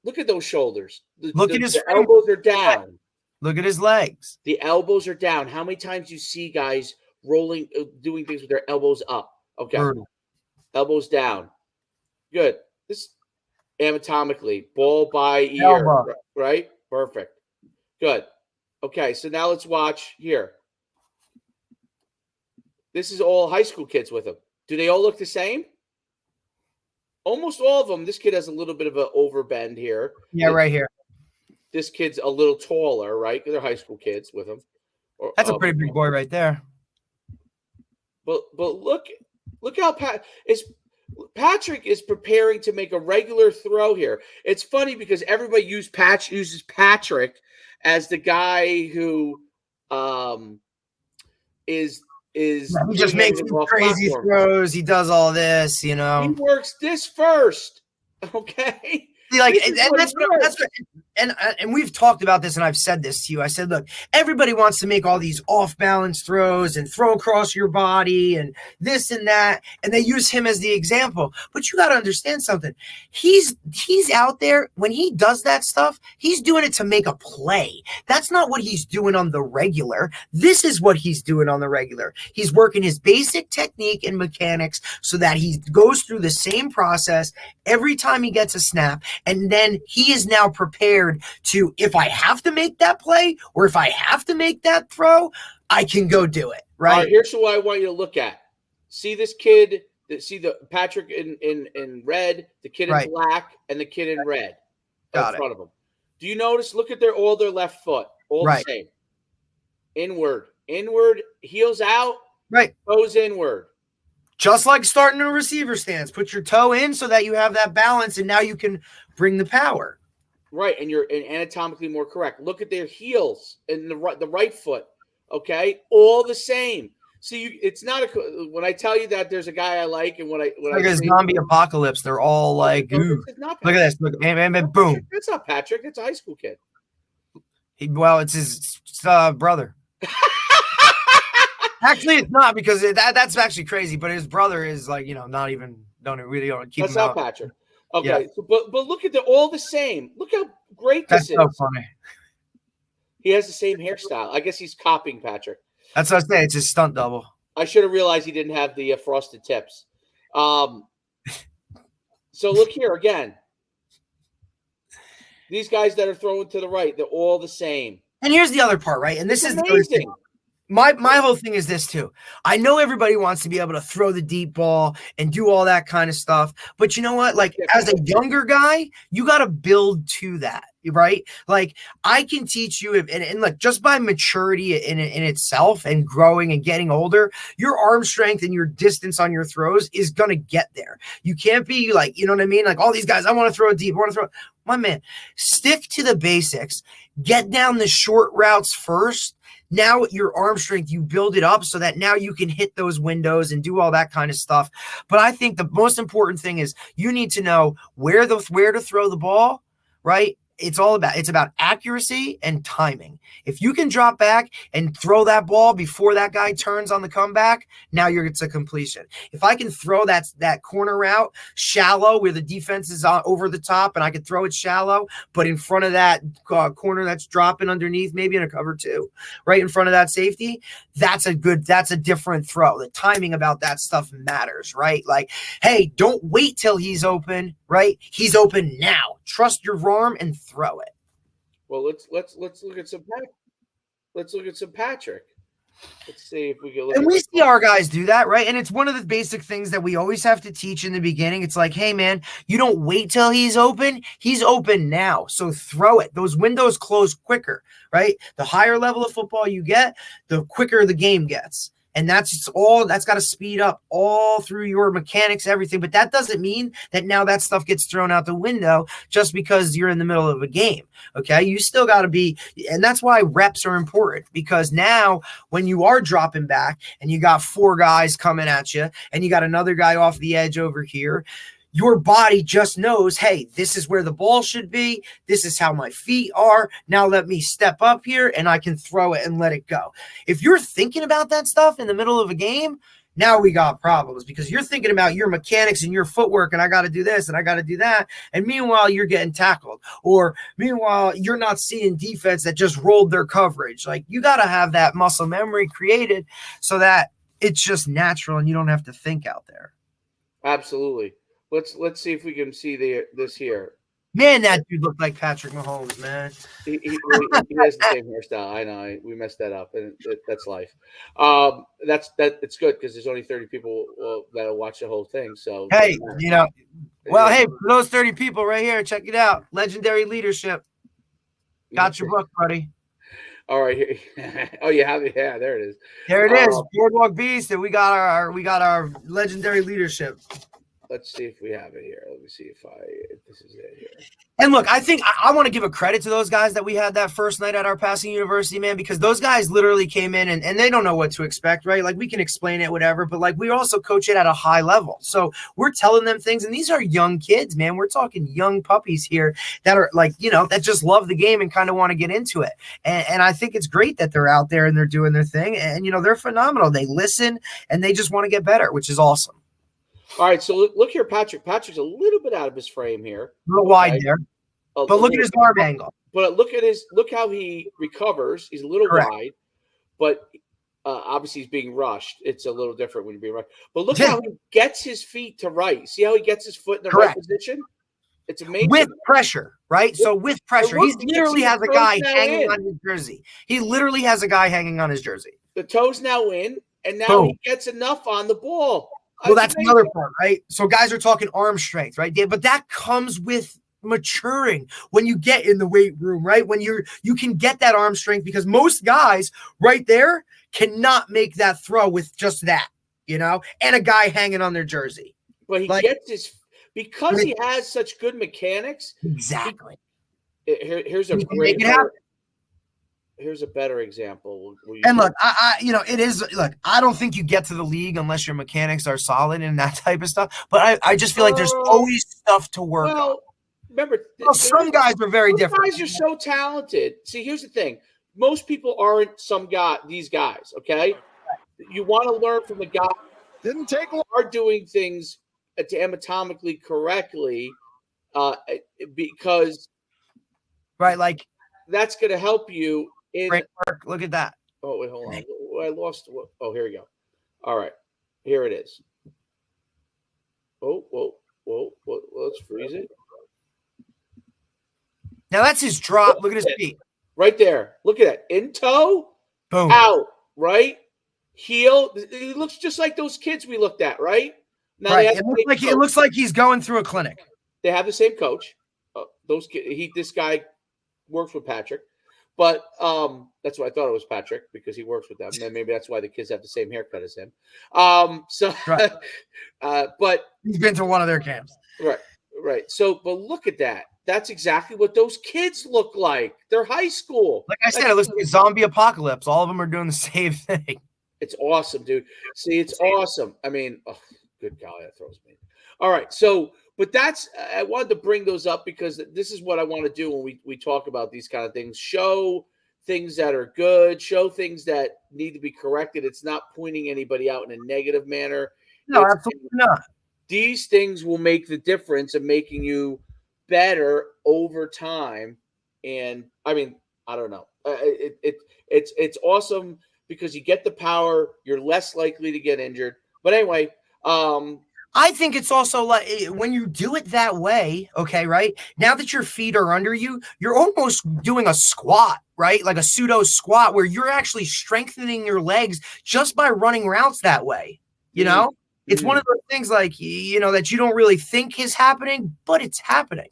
Speaker 1: Look at those shoulders.
Speaker 2: Look at his
Speaker 1: elbows are down.
Speaker 2: Look at his legs.
Speaker 1: The elbows are down. How many times you see guys rolling, doing things with their elbows up? Okay. Elbows down. Good. This anatomically, ball by ear, right? Perfect. Good. Okay, so now let's watch here. This is all high school kids with them. Do they all look the same? Almost all of them. This kid has a little bit of an overbend here.
Speaker 2: Yeah, right here.
Speaker 1: This kid's a little taller, right? They're high school kids with him.
Speaker 2: That's a pretty big boy right there.
Speaker 1: But look how Patrick is preparing to make a regular throw here. It's funny because everybody uses Patrick as the guy who is
Speaker 2: he just makes crazy throws. He does all this,
Speaker 1: He works this first, okay?
Speaker 2: like,
Speaker 1: This is
Speaker 2: and
Speaker 1: what
Speaker 2: that's
Speaker 1: he
Speaker 2: what,
Speaker 1: knows.
Speaker 2: that's what, and we've talked about this, and I've said this to you. I said, look, everybody wants to make all these off balance throws and throw across your body and this and that, and they use him as the example. But you got to understand something. He's out there when he does that stuff. He's doing it to make a play. That's not what he's doing on the regular. This is what he's doing on the regular. He's working his basic technique and mechanics so that he goes through the same process every time he gets a snap. And then he is now prepared to, if I have to make that play or if I have to make that throw, I can go do it. Right.
Speaker 1: All right, here's what I want you to look at. See this kid, see the Patrick in red, the kid in black, and the kid in red in front of him. Do you notice? Look at all their left foot, all the same. Inward, heels out, toes inward.
Speaker 2: Just like starting a receiver stance, put your toe in so that you have that balance, and now you can bring the power.
Speaker 1: Right, and you're anatomically more correct. Look at their heels and the right foot. Okay, all the same. See, it's not when I tell you that there's a guy I like, and when I
Speaker 2: a zombie apocalypse, they're all like, ooh, look at this, look, and boom.
Speaker 1: That's not Patrick. That's a high school kid.
Speaker 2: It's his brother. Actually, it's not, because that's actually crazy. But his brother is like, not even don't keep.
Speaker 1: That's not Patrick. Okay, yeah. So, but look at all the same. Look how great this is.
Speaker 2: That's so funny.
Speaker 1: He has the same hairstyle. I guess he's copying Patrick.
Speaker 2: That's what I say. It's his stunt double.
Speaker 1: I should have realized he didn't have the frosted tips. So look here again. These guys that are throwing to the right, they're all the same.
Speaker 2: And here's the other part, right? And this is
Speaker 1: amazing.
Speaker 2: My whole thing is this too. I know everybody wants to be able to throw the deep ball and do all that kind of stuff, but you know what? Like, as a younger guy, you got to build to that, right? Like, I can teach you, and like, just by maturity in itself and growing and getting older, your arm strength and your distance on your throws is gonna get there. You can't be like, you know what I mean? Like, all these guys, I want to throw it deep. I want to throw. My man, stick to the basics. Get down the short routes first. Now your arm strength, you build it up so that now you can hit those windows and do all that kind of stuff. But I think the most important thing is you need to know where to throw the ball, right? It's about accuracy and timing. If you can drop back and throw that ball before that guy turns on the comeback, now it's a completion. If I can throw that corner route shallow where the defense is over the top, and I can throw it shallow, but in front of that corner that's dropping underneath, maybe in a cover two, right in front of that safety, that's a different throw. The timing about that stuff matters, right? Like, hey, don't wait till he's open, right? He's open now. Trust your arm and throw it.
Speaker 1: Well, let's look at some Patrick. Let's see if we can look.
Speaker 2: And we see our guys do that, right? And it's one of the basic things that we always have to teach in the beginning. It's like, hey, man, you don't wait till he's open. He's open now. So throw it. Those windows close quicker, right? The higher level of football you get, the quicker the game gets. And that's got to speed up all through your mechanics, everything. But that doesn't mean that now that stuff gets thrown out the window just because you're in the middle of a game. Okay. You still got to be, and that's why reps are important, because now when you are dropping back and you got 4 guys coming at you and you got another guy off the edge over here, your body just knows, hey, this is where the ball should be. This is how my feet are. Now let me step up here and I can throw it and let it go. If you're thinking about that stuff in the middle of a game, now we got problems, because you're thinking about your mechanics and your footwork, and I got to do this and I got to do that. And meanwhile, you're getting tackled, or meanwhile, you're not seeing defense that just rolled their coverage. Like, you got to have that muscle memory created so that it's just natural and you don't have to think out there.
Speaker 1: Absolutely. Let's see if we can see this here.
Speaker 2: Man, that dude looked like Patrick Mahomes, man.
Speaker 1: He has the same hairstyle. I know. We messed that up, and that's life. It's good because there's only 30 people that'll watch the whole thing. So
Speaker 2: hey, hey, for those 30 people right here, check it out. Legendary Leadership. Got your book, buddy.
Speaker 1: All right. Oh, you have it. Yeah, there it is.
Speaker 2: There it is. Boardwalk Beast, and we got our Legendary Leadership.
Speaker 1: let's see if we have it here. Let me see if this is it here.
Speaker 2: And look, I think I want to give a credit to those guys that we had that first night at our passing university, man, because those guys literally came in and they don't know what to expect, right? Like we can explain it, whatever, but like we also coach it at a high level. So we're telling them things, and these are young kids, man. We're talking young puppies here that are like, that just love the game and kind of want to get into it. And I think it's great that they're out there and they're doing their thing. And, they're phenomenal. They listen and they just want to get better, which is awesome.
Speaker 1: All right, so look here, Patrick. Patrick's a little bit out of his frame here.
Speaker 2: A little wide there. But look at his arm angle.
Speaker 1: But look how he recovers. He's a little wide, but obviously he's being rushed. It's a little different when you're being rushed. But look how he gets his feet to right. See how he gets his foot in the right position? It's amazing.
Speaker 2: With pressure, right? So with pressure, he literally has a guy hanging on his jersey. He literally has a guy hanging on his jersey.
Speaker 1: The toe's now in, and now he gets enough on the ball.
Speaker 2: Well, that's another part, right? So guys are talking arm strength, right? But that comes with maturing when you get in the weight room, right? When you can get that arm strength, because most guys right there cannot make that throw with just that, and a guy hanging on their jersey.
Speaker 1: But he gets his, because he has such good mechanics.
Speaker 2: Exactly.
Speaker 1: Here's a great. Here's a better example.
Speaker 2: And look, it is. Look, I don't think you get to the league unless your mechanics are solid and that type of stuff. But I just feel like there's always stuff to work on.
Speaker 1: Remember,
Speaker 2: some guys are very different.
Speaker 1: Guys are so talented. See, here's the thing: most people aren't these guys. Okay, you want to learn from the guy.
Speaker 3: Didn't take long.
Speaker 1: Are doing things anatomically correctly, because
Speaker 2: like
Speaker 1: that's going to help you.
Speaker 2: Great work. Look at that.
Speaker 1: Oh, wait, hold on. I lost. Oh, here we go. All right. Here it is. Oh, whoa. Let's freeze it.
Speaker 2: Now that's his drop. Look at his feet.
Speaker 1: Right there. Look at that. In toe.
Speaker 2: Boom.
Speaker 1: Out. Right. Heel. He looks just like those kids we looked at, right?
Speaker 2: Now it looks like he's going through a clinic.
Speaker 1: They have the same coach. Those kids. This guy works with Patrick. But that's why I thought it was Patrick, because he works with them. And maybe that's why the kids have the same haircut as him. But
Speaker 2: he's been to one of their camps.
Speaker 1: Right. So, but look at that. That's exactly what those kids look like. They're high school.
Speaker 2: Like I said, it looks like a zombie apocalypse. All of them are doing the same thing.
Speaker 1: It's awesome, dude. See, it's awesome. I mean, good golly, that throws me. All right. So, but I wanted to bring those up because this is what I want to do when we talk about these kind of things. Show things that are good, show things that need to be corrected. It's not pointing anybody out in a negative manner.
Speaker 2: No, absolutely not.
Speaker 1: These things will make the difference of making you better over time. And I mean, I don't know. It's awesome because you get the power. You're less likely to get injured. But anyway,
Speaker 2: I think it's also like when you do it that way, okay, right? Now that your feet are under you, you're almost doing a squat, right? Like a pseudo squat where you're actually strengthening your legs just by running routes that way. It's one of those things like, that you don't really think is happening, but it's happening.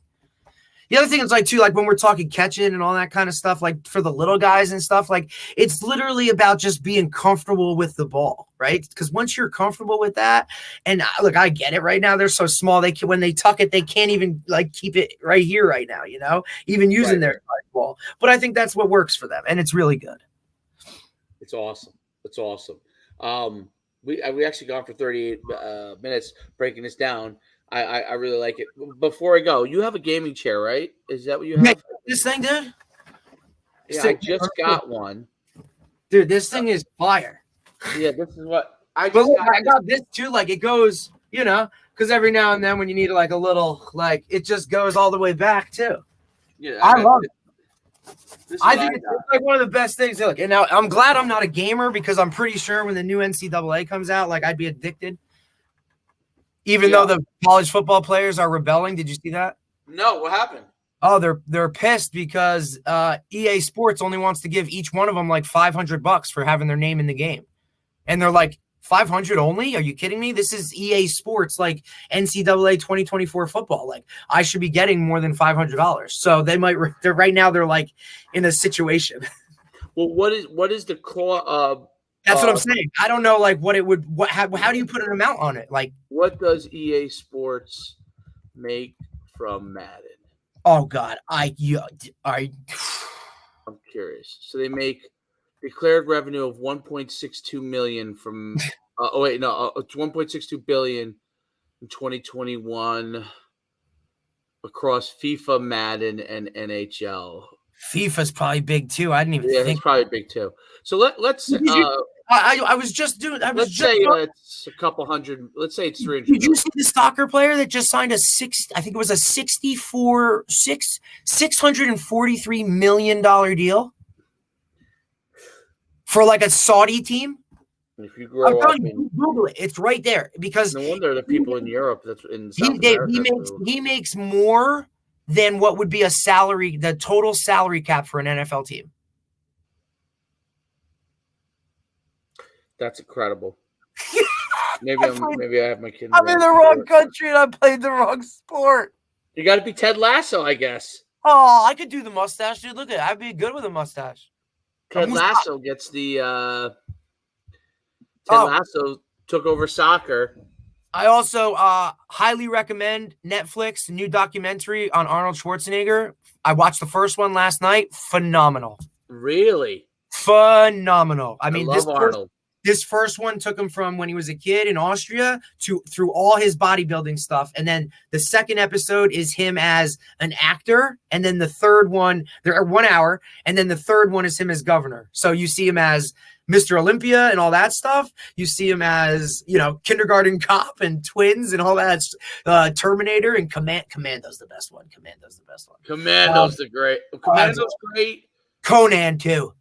Speaker 2: The other thing is like, too, like when we're talking catching and all that kind of stuff, like for the little guys and stuff, like it's literally about just being comfortable with the ball, right? Because once you're comfortable with that, and look, I get it right now. They're so small. When they tuck it, they can't even like keep it right here right now, even using their ball. But I think that's what works for them. And it's really good.
Speaker 1: It's awesome. It's awesome. We actually gone for 38 minutes breaking this down. I really like it. Before I go, you have a gaming chair, right? Is that what you have?
Speaker 2: This thing, dude?
Speaker 1: Yeah, I just got one.
Speaker 2: Dude, this thing is fire.
Speaker 1: Yeah, this is what I
Speaker 2: got this too. Like it goes, because every now and then when you need like a little, like it just goes all the way back too.
Speaker 1: Yeah,
Speaker 2: I love it. I think it's like one of the best things. Look, and now I'm glad I'm not a gamer because I'm pretty sure when the new NCAA comes out, like I'd be addicted. Even though the college football players are rebelling. Did you see that?
Speaker 1: No, what happened?
Speaker 2: Oh, they're pissed because EA Sports only wants to give each one of them like $500 for having their name in the game. And they're like, 500 only? Are you kidding me? This is EA Sports, like NCAA 2024 football. Like I should be getting more than $500. So they're right now they're like in a situation.
Speaker 1: Well, what is the
Speaker 2: That's what I'm saying. I don't know, like, what it would. How do you put an amount on it? Like,
Speaker 1: what does EA Sports make from Madden?
Speaker 2: oh God,
Speaker 1: I'm curious. So they make declared revenue of 1.62 million from. It's 1.62 billion in 2021 across FIFA, Madden, and NHL.
Speaker 2: FIFA's probably big too. I didn't even
Speaker 1: Yeah,
Speaker 2: think.
Speaker 1: it's probably big too. So let's
Speaker 2: I was just doing. I was
Speaker 1: let's
Speaker 2: just.
Speaker 1: say it's a couple hundred. Let's say it's 300.
Speaker 2: Did you see the soccer player that just signed I think it was a $643 million deal for like a Saudi team?
Speaker 1: If you grow up
Speaker 2: Google it. It's right there because
Speaker 1: no wonder the people in Europe that's in South
Speaker 2: he
Speaker 1: America.
Speaker 2: He makes more than what would be the total salary cap for an NFL team.
Speaker 1: That's incredible. Maybe I have my kid.
Speaker 2: I'm in the wrong country and I played the wrong sport.
Speaker 1: You got to be Ted Lasso, I guess.
Speaker 2: Oh, I could do the mustache, dude. Look at it. I'd be good with a mustache.
Speaker 1: Ted Lasso gets the. Lasso took over soccer.
Speaker 2: I also highly recommend Netflix, new documentary on Arnold Schwarzenegger. I watched the first one last night. Phenomenal.
Speaker 1: Really?
Speaker 2: Phenomenal. I mean,
Speaker 1: love Arnold.
Speaker 2: This first one took him from when he was a kid in Austria through all his bodybuilding stuff. And then the second episode is him as an actor. And then the third one, they're 1 hour. And then the third one is him as governor. So you see him as Mr. Olympia and all that stuff. You see him as, kindergarten cop and twins and all that. Terminator and Commando's the best one. Commando's
Speaker 1: great. Commando's great.
Speaker 2: Conan too.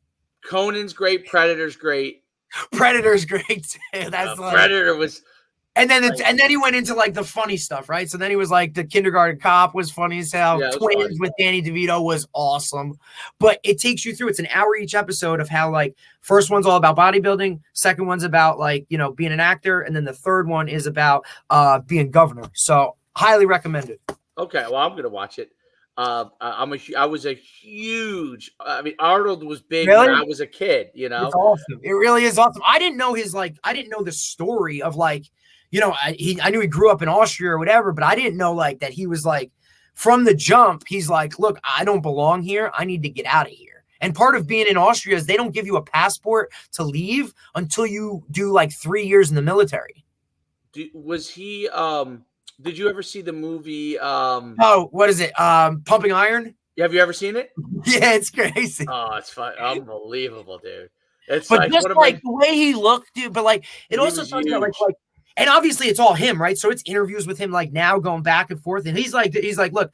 Speaker 1: Conan's great. Predator's great.
Speaker 2: Predator's great too. That's
Speaker 1: Predator was,
Speaker 2: and then he went into like the funny stuff, right? So then he was like the kindergarten cop was funny as hell. Yeah, Twins with Danny DeVito was awesome, but it takes you through. It's an hour each episode of how like first one's all about bodybuilding, second one's about like being an actor, and then the third one is about being governor. So highly recommended.
Speaker 1: Okay, well I'm gonna watch it. I was a huge. I mean, Arnold was big when I was a kid. It's
Speaker 2: awesome. It really is awesome. I didn't know I didn't know the story of like, I knew he grew up in Austria or whatever, but I didn't know like that he was like from the jump. He's like, look, I don't belong here. I need to get out of here. And part of being in Austria is they don't give you a passport to leave until you do like 3 years in the military.
Speaker 1: Was he? Did you ever see the movie?
Speaker 2: What is it? Pumping Iron?
Speaker 1: Have you ever seen it?
Speaker 2: Yeah, it's crazy.
Speaker 1: Oh, it's fun. Unbelievable, dude. It's
Speaker 2: but just like the way he looked, dude. But like it also talks about like, and obviously it's all him, right? So it's interviews with him like now going back and forth, and he's like, look,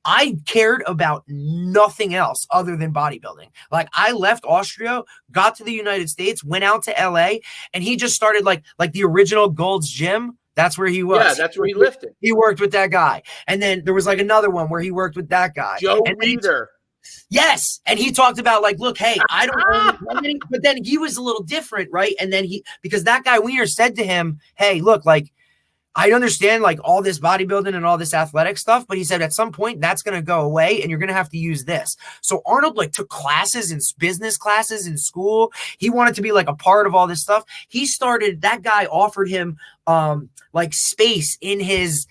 Speaker 2: I cared about nothing else other than bodybuilding. Like I left Austria, got to the United States, went out to LA, and he just started like the original Gold's Gym. That's where he was.
Speaker 1: Yeah, that's where he lifted.
Speaker 2: He worked with that guy. And then there was like another one where he worked with that guy.
Speaker 1: Joe Reeder.
Speaker 2: Yes. And he talked about like, look, hey, I don't know. But then he was a little different, right? And then because that guy Wiener said to him, hey, look, like, I understand like all this bodybuilding and all this athletic stuff, but he said at some point that's going to go away and you're going to have to use this. So Arnold like took classes and business classes in school. He wanted to be like a part of all this stuff. That guy offered him like space in his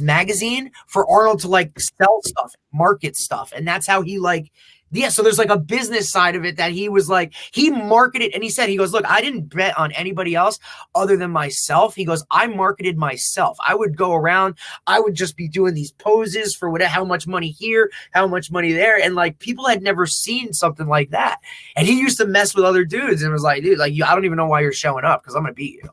Speaker 2: magazine for Arnold to like sell stuff, market stuff. And that's how he like, yeah, so there's like a business side of it that he was like, he marketed, and he goes, look, I didn't bet on anybody else other than myself. He goes, I marketed myself. I would go around, I would just be doing these poses for how much money here, how much money there. And like people had never seen something like that. And he used to mess with other dudes and was like, dude, like I don't even know why you're showing up because I'm going to beat you.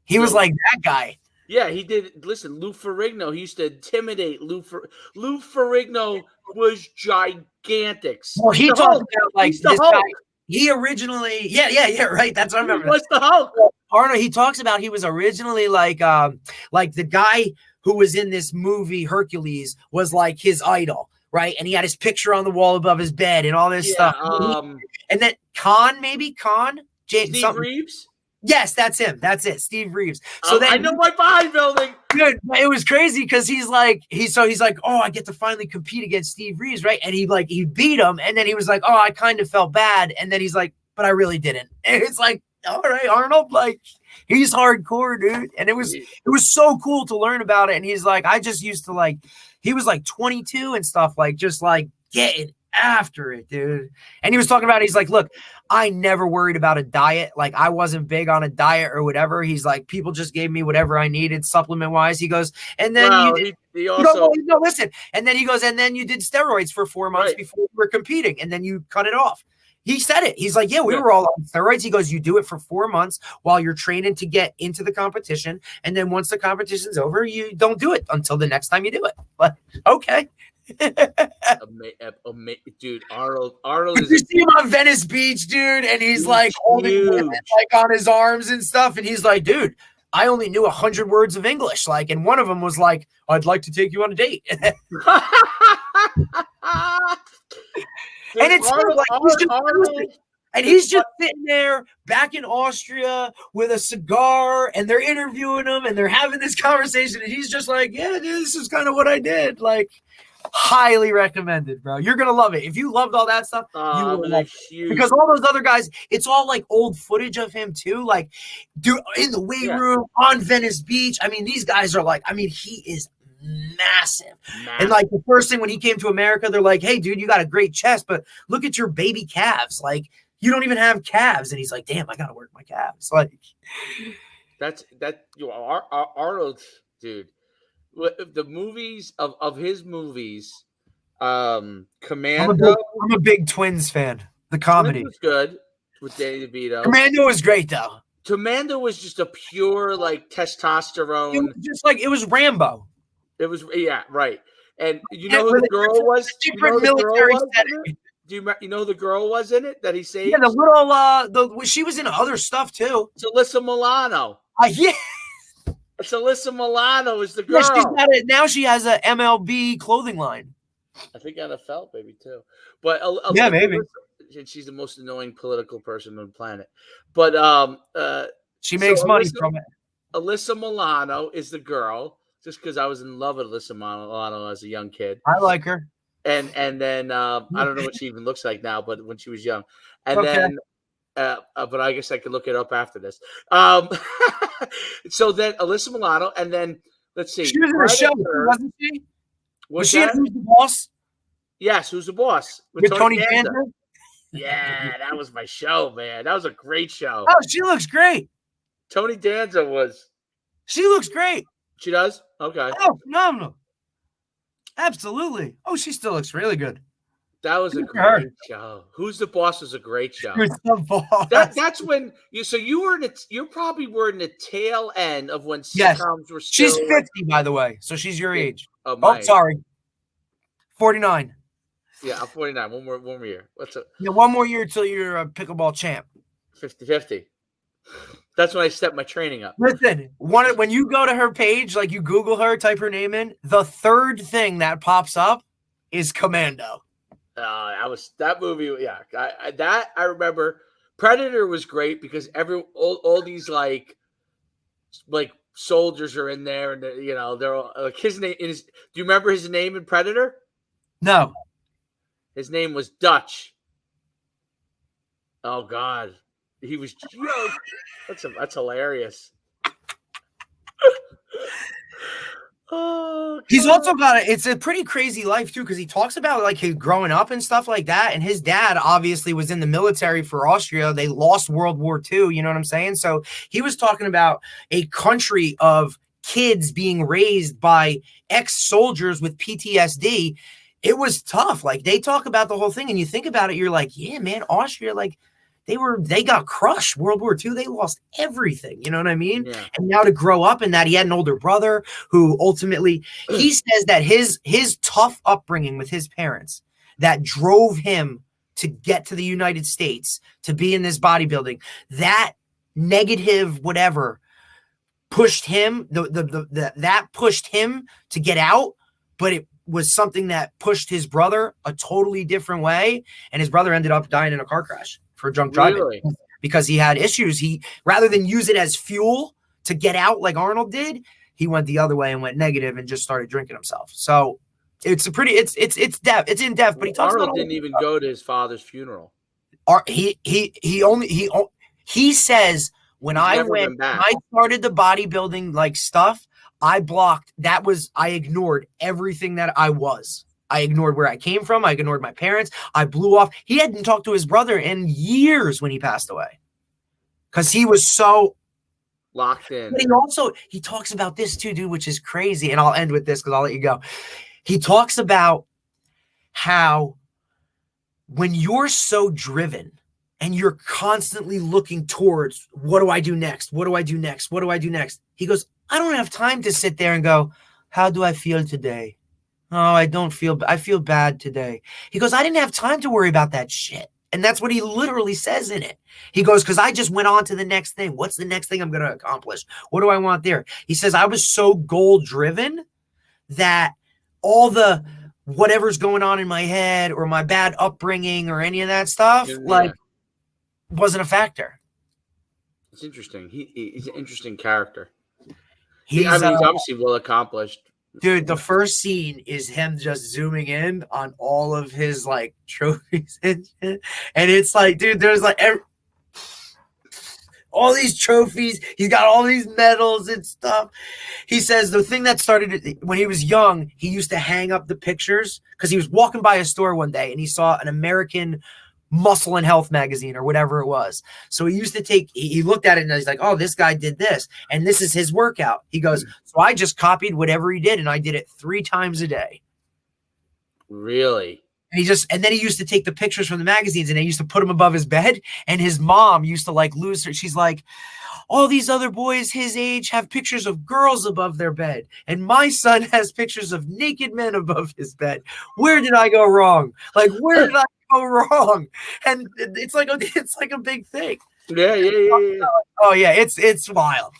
Speaker 2: He was like that guy.
Speaker 1: Yeah, he did. Listen, Lou Ferrigno, he used to intimidate Lou Ferrigno was gigantic.
Speaker 2: Well, he talked about like this guy. He originally, yeah, right. That's what I remember.
Speaker 1: What's the Hulk?
Speaker 2: Arnold, he talks about he was originally like the guy who was in this movie Hercules was like his idol, right? And he had his picture on the wall above his bed and all this stuff. And then James
Speaker 1: Steve Reeves.
Speaker 2: Yes, that's him. That's it, Steve Reeves. So then
Speaker 1: I know my bodybuilding.
Speaker 2: Dude, it was crazy because he's like, oh, I get to finally compete against Steve Reeves, right? And he beat him, and then he was like, oh, I kind of felt bad, and then he's like, but I really didn't. And it's like, all right, Arnold, like he's hardcore, dude. And it was so cool to learn about it. And he's like, I just used to like, he was like 22 and stuff, like just like getting after it, dude. And he was talking about, he's like, look, I never worried about a diet. Like I wasn't big on a diet or whatever. He's like, people just gave me whatever I needed supplement wise. He goes, and then
Speaker 1: he also
Speaker 2: no, listen. And then he goes, and then you did steroids for 4 months before you were competing, and then you cut it off. He said it. He's like, yeah, we were all on steroids. He goes, you do it for 4 months while you're training to get into the competition. And then once the competition's over, you don't do it until the next time you do it. But okay.
Speaker 1: Dude, Arnold is.
Speaker 2: You see him on Venice Beach, dude, and he's like holding women, like on his arms and stuff. And he's like, dude, I only knew 100 words of English. Like, and one of them was like, I'd like to take you on a date.
Speaker 1: Dude,
Speaker 2: and it's
Speaker 1: Arnold,
Speaker 2: like he's just sitting there back in Austria with a cigar, and they're interviewing him, and they're having this conversation, and he's just like, "Yeah, dude, this is kind of what I did." Like, highly recommended, bro. You're gonna love it if you loved all that stuff. You will love it. Because all those other guys, it's all like old footage of him too, like, dude, in the weight room on Venice Beach. I mean, these guys are like, I mean, he is massive. And like the first thing when he came to America, they're like, hey, dude, you got a great chest, but look at your baby calves. Like, you don't even have calves. And he's like, damn, I gotta work my calves. Like,
Speaker 1: Arnold, dude. The movies of his movies, Commando.
Speaker 2: I'm a big Twins fan. The comedy
Speaker 1: was good with Danny DeVito.
Speaker 2: Commando was great though.
Speaker 1: Commando was just a pure like testosterone.
Speaker 2: It was just like it was Rambo.
Speaker 1: It was right. And you know who the girl was? Do you know the girl was in it that he saved?
Speaker 2: Yeah, the little she was in other stuff too.
Speaker 1: It's Alyssa Milano.
Speaker 2: Yeah.
Speaker 1: It's Alyssa Milano is the girl.
Speaker 2: Yeah, she's got it. Now she has a MLB clothing line.
Speaker 1: I think NFL maybe too. But
Speaker 2: yeah, maybe.
Speaker 1: She's the most annoying political person on the planet. But
Speaker 2: she makes money from it.
Speaker 1: Alyssa Milano is the girl. Just because I was in love with Alyssa Milano as a young kid.
Speaker 2: I like her.
Speaker 1: And then I don't know what she even looks like now, but when she was young. And then but I guess I could look it up after this. So then Alyssa Milano, and then let's see.
Speaker 2: She was in a show, wasn't she? Was she in Who's the Boss?
Speaker 1: Yes, Who's the Boss?
Speaker 2: With Tony Danza?
Speaker 1: Yeah, that was my show, man. That was a great show.
Speaker 2: Oh, she looks great.
Speaker 1: Tony Danza was.
Speaker 2: She looks great.
Speaker 1: She does? Okay.
Speaker 2: Oh, phenomenal. Absolutely. Oh, she still looks really good.
Speaker 1: That was a great show. Who's the Boss was a great show.
Speaker 2: Who's the Boss?
Speaker 1: That's when you probably were in the tail end of when sitcoms were still.
Speaker 2: She's 50, by the way, so she's your age.
Speaker 1: Oh,
Speaker 2: sorry. 49.
Speaker 1: Yeah, I'm 49. One more year.
Speaker 2: One more year till you're a pickleball champ.
Speaker 1: 50-50. That's when I stepped my training up.
Speaker 2: Listen, when you go to her page, like you Google her, type her name in, the third thing that pops up is Commando.
Speaker 1: That movie. Yeah, I remember. Predator was great because all these like soldiers are in there, and they're all, like his name is. Do you remember his name in Predator?
Speaker 2: No.
Speaker 1: His name was Dutch. Oh God, he was. That's hilarious. Oh,
Speaker 2: he's also got it's a pretty crazy life too, because he talks about like his growing up and stuff like that. And his dad obviously was in the military for Austria. They lost World War II. You know what I'm saying? So he was talking about a country of kids being raised by ex-soldiers with PTSD. It was tough. Like they talk about the whole thing, and you think about it, you're like, yeah, man, Austria, like they got crushed. World War II, they lost everything. You know what I mean?
Speaker 1: Yeah.
Speaker 2: And now to grow up in that, he had an older brother who ultimately, he says that his tough upbringing with his parents that drove him to get to the United States, to be in this bodybuilding, that negative whatever pushed him, that pushed him to get out, but it was something that pushed his brother a totally different way. And his brother ended up dying in a car crash for drunk driving because he had issues. He, rather than use it as fuel to get out like Arnold did, he went the other way and went negative and just started drinking himself. So it's a pretty, it's in depth, but he talks
Speaker 1: Arnold didn't even go to his father's funeral.
Speaker 2: He He says, when
Speaker 1: He's never
Speaker 2: when
Speaker 1: been back.
Speaker 2: I started the bodybuilding like stuff, I blocked. I ignored everything that I was. I ignored where I came from. I ignored my parents. I blew off. He hadn't talked to his brother in years when he passed away because he was so
Speaker 1: Locked in.
Speaker 2: But he talks about this too, dude, which is crazy. And I'll end with this because I'll let you go. He talks about how when you're so driven and you're constantly looking towards what do I do next? What do I do next? What do I do next? He goes, I don't have time to sit there and go, how do I feel today? Oh, I feel bad today. He goes, I didn't have time to worry about that shit. And that's what he literally says in it. He goes, because I just went on to the next thing. What's the next thing I'm going to accomplish? What do I want there? He says, I was so goal driven that all the whatever's going on in my head or my bad upbringing or any of that stuff, wasn't a factor.
Speaker 1: It's interesting. He's an interesting character.
Speaker 2: He's
Speaker 1: obviously well accomplished.
Speaker 2: Dude, the first scene is him just zooming in on all of his like trophies and shit. And it's like, dude, there's like all these trophies. He's got all these medals and stuff. He says the thing that started when he was young, he used to hang up the pictures because he was walking by a store one day and he saw an American Muscle and Health magazine or whatever it was. So he used to he looked at it and he's like, oh, this guy did this. And this is his workout. He goes, so I just copied whatever he did and I did it 3 times a day.
Speaker 1: Really?
Speaker 2: And then he used to take the pictures from the magazines and they used to put them above his bed. And his mom used to like lose her. She's like, all these other boys his age have pictures of girls above their bed. And my son has pictures of naked men above his bed. Where did I go wrong? Like, where did I go wrong? And it's like a big thing.
Speaker 1: Yeah.
Speaker 2: Oh yeah, it's wild.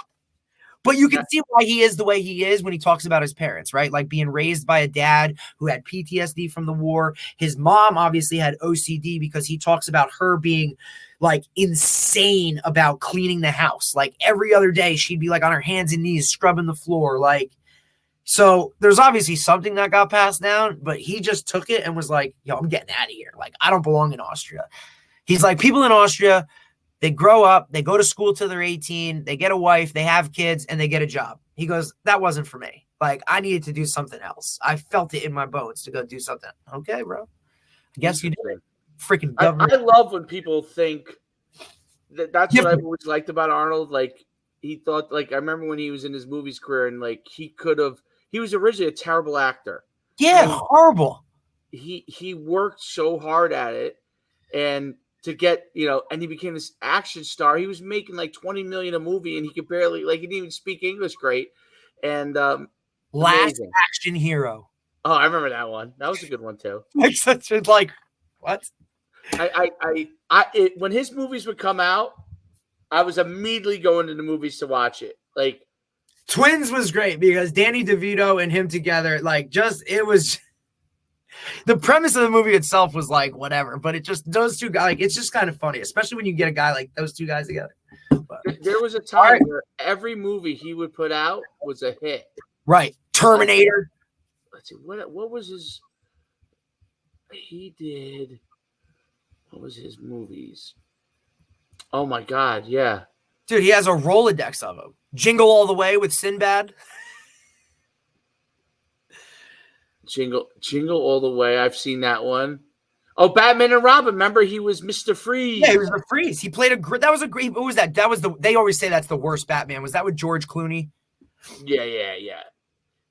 Speaker 2: But you can see why he is the way he is when he talks about his parents, right? Like being raised by a dad who had PTSD from the war. His mom obviously had OCD because he talks about her being like insane about cleaning the house. Like every other day she'd be like on her hands and knees scrubbing the floor. Like, so there's obviously something that got passed down, but he just took it and was like, yo, I'm getting out of here. Like, I don't belong in Austria. He's like, people in Austria, they grow up, they go to school till they're 18, they get a wife, they have kids, and they get a job. He goes, that wasn't for me. Like, I needed to do something else. I felt it in my bones to go do something. Okay, bro. I guess you did. Freaking government.
Speaker 1: I love when people think that's what I've always liked about Arnold. Like, he thought, like, I remember when he was in his movies career and, like, he was originally a terrible actor.
Speaker 2: Yeah, horrible.
Speaker 1: He worked so hard at it and to get, and he became this action star. He was making like $20 million a movie and he could barely, like, he didn't even speak English great. And
Speaker 2: Last
Speaker 1: amazing.
Speaker 2: Action Hero.
Speaker 1: Oh, I remember that one. That was a good one too.
Speaker 2: Like such a like what?
Speaker 1: When his movies would come out, I was immediately going to the movies to watch it. Like
Speaker 2: Twins was great because Danny DeVito and him together, like it was the premise of the movie itself was like whatever, but it just those two guys, like it's just kind of funny, especially when you get a guy like those two guys together. But,
Speaker 1: there was a time where every movie he would put out was a hit.
Speaker 2: Right. Terminator.
Speaker 1: Let's see, what was his he did what was his movies? Oh my god, yeah.
Speaker 2: Dude, he has a Rolodex of them. Jingle All the Way with Sinbad.
Speaker 1: Jingle All the Way. I've seen that one. Oh, Batman and Robin. Remember, he was Mr. Freeze.
Speaker 2: Yeah, he was the Freeze. He played that was a great. What was that? That was they always say that's the worst Batman. Was that with George Clooney?
Speaker 1: Yeah.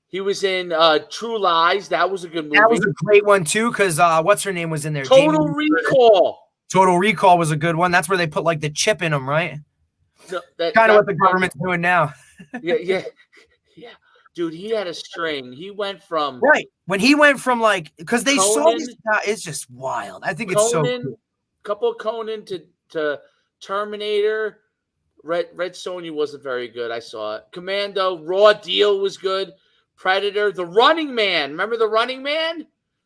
Speaker 1: He was in True Lies. That was a good movie.
Speaker 2: That was a great one too, because what's her name was in there?
Speaker 1: Total Recall.
Speaker 2: Total Recall was a good one. That's where they put like the chip in them, right?
Speaker 1: No,
Speaker 2: kind of what the government's doing now.
Speaker 1: Yeah. Dude, he had a string. He went from
Speaker 2: when he went from like because they
Speaker 1: Conan,
Speaker 2: saw this guy. It's just wild. I think it's so cool.
Speaker 1: Couple of Conan to Terminator. Red Sonja wasn't very good. I saw it. Commando, Raw Deal was good. Predator, The Running Man. Remember The Running Man?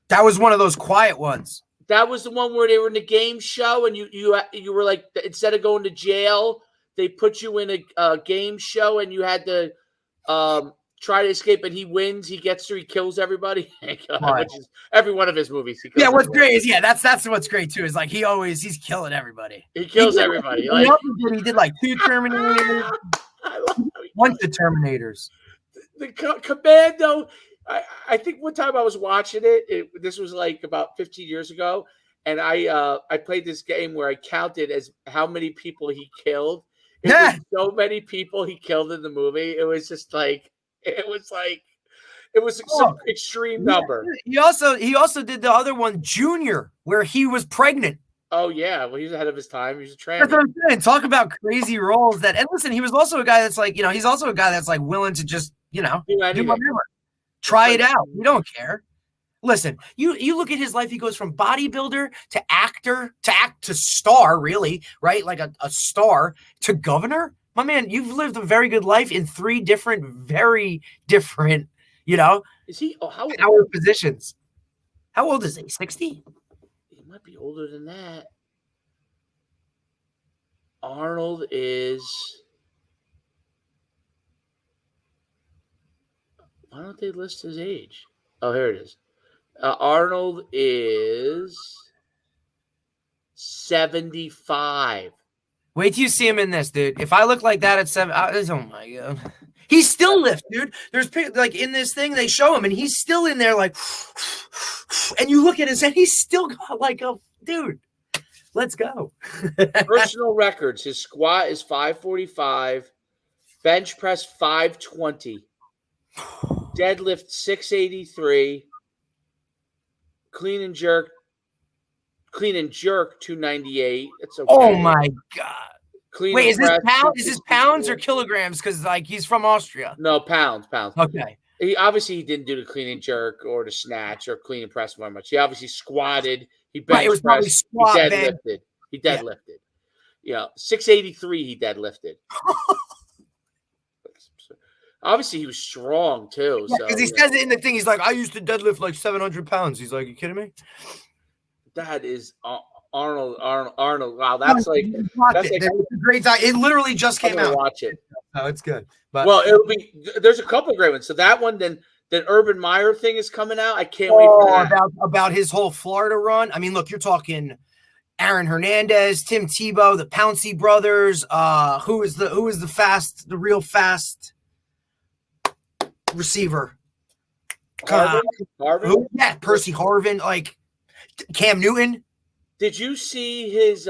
Speaker 2: That was one of those quiet ones.
Speaker 1: That was the one where they were in the game show and you were like, instead of going to jail, they put you in a game show and you had to try to escape, and he wins. He gets through. He kills everybody,
Speaker 2: Right.
Speaker 1: which is every one of his movies. He kills
Speaker 2: Yeah, what's
Speaker 1: everybody.
Speaker 2: great is that's what's great too is like he's killing everybody.
Speaker 1: He kills everybody. Like
Speaker 2: he did like 2 Terminators,
Speaker 1: I love how he
Speaker 2: bunch of Terminators.
Speaker 1: the Commando. I think one time I was watching it. This was like about 15 years ago, and I played this game where I counted as how many people he killed. It was so many people he killed in the movie. It was just like it was some extreme number.
Speaker 2: He also did the other one, Junior, where he was pregnant.
Speaker 1: Oh yeah, well he was ahead of his time. He was a tranny.
Speaker 2: That's what I'm saying. Talk about crazy roles that. And listen, he was also a guy that's like, he's also a guy that's like willing to just, do whatever, try it out. You don't care. Listen, you look at his life. He goes from bodybuilder to actor to star, really, right? Like a star to governor. My man, you've lived a very good life in 3 different, very different,
Speaker 1: Is he? Oh, how
Speaker 2: power positions? How old is he? 60?
Speaker 1: He might be older than that. Arnold is. Why don't they list his age? Oh, here it is. Arnold is 75.
Speaker 2: Wait till you see him in this, dude. If I look like that at 7, oh my god, he still lifts, dude. There's like in this thing they show him, and he's still in there, like, and you look at his head, he's still got like a dude. Let's go.
Speaker 1: Personal records: his squat is 545, bench press 520, deadlift 683, clean and jerk 298. That's okay.
Speaker 2: Oh my god.
Speaker 1: Wait,
Speaker 2: is this pounds or kilograms? Because like he's from Austria.
Speaker 1: No, pounds.
Speaker 2: Okay.
Speaker 1: He obviously didn't do the clean and jerk or the snatch or clean and press very much. He obviously squatted. He bench pressed. He deadlifted. He deadlifted. Yeah, 683. He deadlifted. Obviously, he was strong too.
Speaker 2: Yeah, because he says it in the thing. He's like, I used to deadlift like 700 pounds. He's like, you kidding me?
Speaker 1: That is Arnold. Wow, that's like
Speaker 2: a great time. It literally just came out.
Speaker 1: Watch it.
Speaker 2: Oh, it's good. But
Speaker 1: it'll be. There's a couple of great ones. So that one, then Urban Meyer thing is coming out. I can't wait for that.
Speaker 2: About his whole Florida run. I mean, look, you're talking Aaron Hernandez, Tim Tebow, the Pouncey brothers. Who is the real fast receiver?
Speaker 1: Harvin?
Speaker 2: Yeah, Percy Harvin, like Cam Newton.
Speaker 1: Did you see his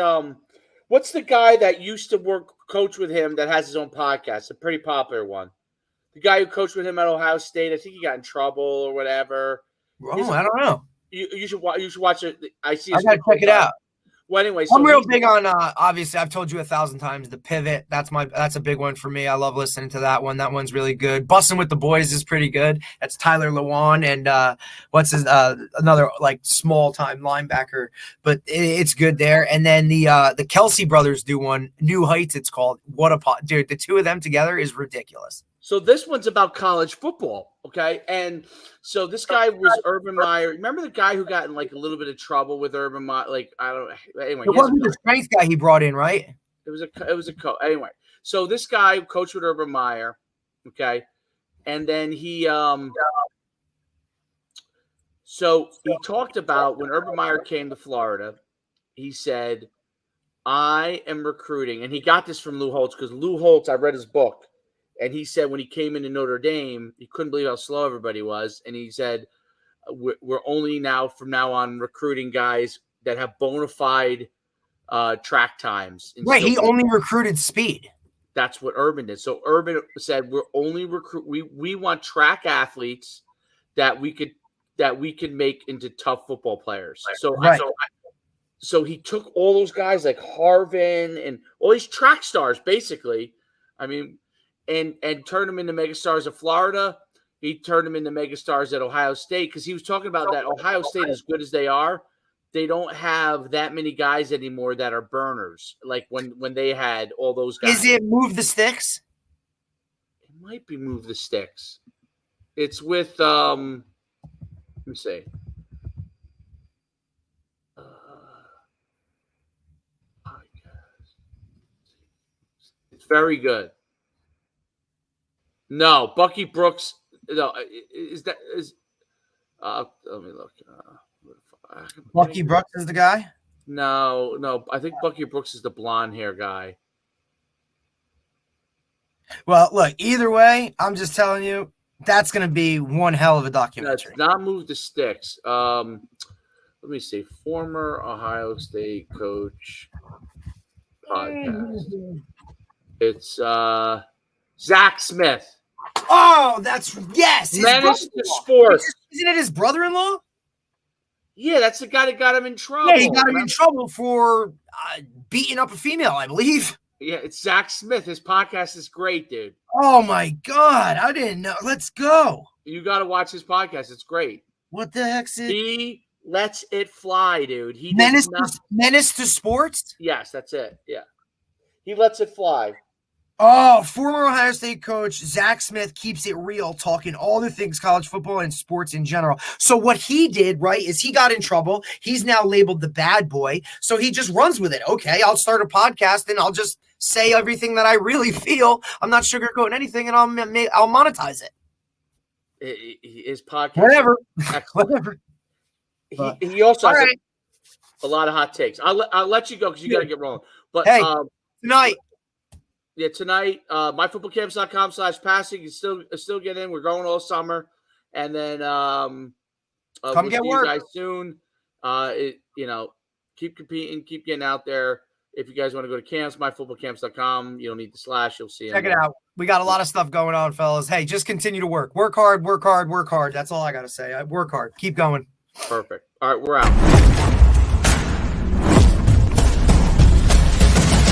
Speaker 1: what's the guy that used to coach with him that has his own podcast, a pretty popular one? The guy who coached with him at Ohio State, I think he got in trouble or whatever.
Speaker 2: Oh, I don't know.
Speaker 1: You should watch it. I see.
Speaker 2: I gotta check it out.
Speaker 1: Well, anyway,
Speaker 2: I'm real big on. Obviously, I've told you 1,000 times the pivot. That's a big one for me. I love listening to that one. That one's really good. Bussin' with the Boys is pretty good. That's Tyler Lewan and what's his another like small time linebacker, but it's good there. And then the Kelsey brothers do one, New Heights. It's called. What a pot, dude! The 2 of them together is ridiculous.
Speaker 1: So this one's about college football, okay? And so this guy was Urban Meyer. Remember the guy who got in like a little bit of trouble with Urban Meyer? Like I don't know. Anyway,
Speaker 2: it wasn't the strength guy he brought in, right?
Speaker 1: It was a coach. Anyway, so this guy coached with Urban Meyer, okay, and then he so he talked about when Urban Meyer came to Florida. He said, "I am recruiting," and he got this from Lou Holtz because Lou Holtz. I read his book. And he said when he came into Notre Dame, he couldn't believe how slow everybody was. And he said, we're only from now on recruiting guys that have bona fide track times.
Speaker 2: Right. He only recruited speed.
Speaker 1: That's what Urban did. So Urban said, we're only we want track athletes that we could make into tough football players. So,
Speaker 2: right.
Speaker 1: So he took all those guys like Harvin and all these track stars, basically. I mean, and turned them into megastars of Florida. He turned them into megastars at Ohio State because he was talking about that Ohio State, as good as they are, they don't have that many guys anymore that are burners like when they had all those guys.
Speaker 2: Is it Move the Sticks?
Speaker 1: It might be Move the Sticks. It's with let me see. It's very good. No, Bucky Brooks No, is that is? Let me look.
Speaker 2: Bucky Brooks is the guy.
Speaker 1: No. I think Bucky Brooks is the blonde hair guy.
Speaker 2: Well, look, either way, I'm just telling you, that's going to be one hell of a documentary.
Speaker 1: That's not Move the Sticks. Let me see. Former Ohio State coach podcast. It's Zach Smith.
Speaker 2: Oh, that's yes.
Speaker 1: Menace to Sports.
Speaker 2: Isn't it his brother-in-law?
Speaker 1: Yeah, that's the guy that got him in trouble.
Speaker 2: Yeah, he got him in trouble for beating up a female, I believe.
Speaker 1: Yeah, it's Zach Smith. His podcast is great, dude.
Speaker 2: Oh my God, I didn't know. Let's go.
Speaker 1: You got to watch his podcast. It's great.
Speaker 2: What the heck's it?
Speaker 1: He lets it fly, dude. He
Speaker 2: Menace to Sports?
Speaker 1: Yes, that's it. Yeah. He lets it fly.
Speaker 2: Oh, former Ohio State coach Zach Smith keeps it real, talking all the things college football and sports in general. So what he did, right, is he got in trouble. He's now labeled the bad boy. So he just runs with it. Okay, I'll start a podcast and I'll just say everything that I really feel. I'm not sugarcoating anything, and I'll monetize it.
Speaker 1: His podcast.
Speaker 2: Whatever.
Speaker 1: He also has a lot of hot takes. I'll let you go because you got to get rolling. But
Speaker 2: hey, tonight.
Speaker 1: Yeah, tonight, myfootballcamps.com/passing is still get in. We're going all summer, and then
Speaker 2: come
Speaker 1: we'll
Speaker 2: get
Speaker 1: see
Speaker 2: work
Speaker 1: you guys soon. Keep competing, keep getting out there. If you guys want to go to camps, myfootballcamps.com. You don't need the /. You'll see.
Speaker 2: Check it out. We got a lot of stuff going on, fellas. Hey, just continue to work. Work hard. That's all I got to say. Work hard. Keep going.
Speaker 1: Perfect. All right, we're out.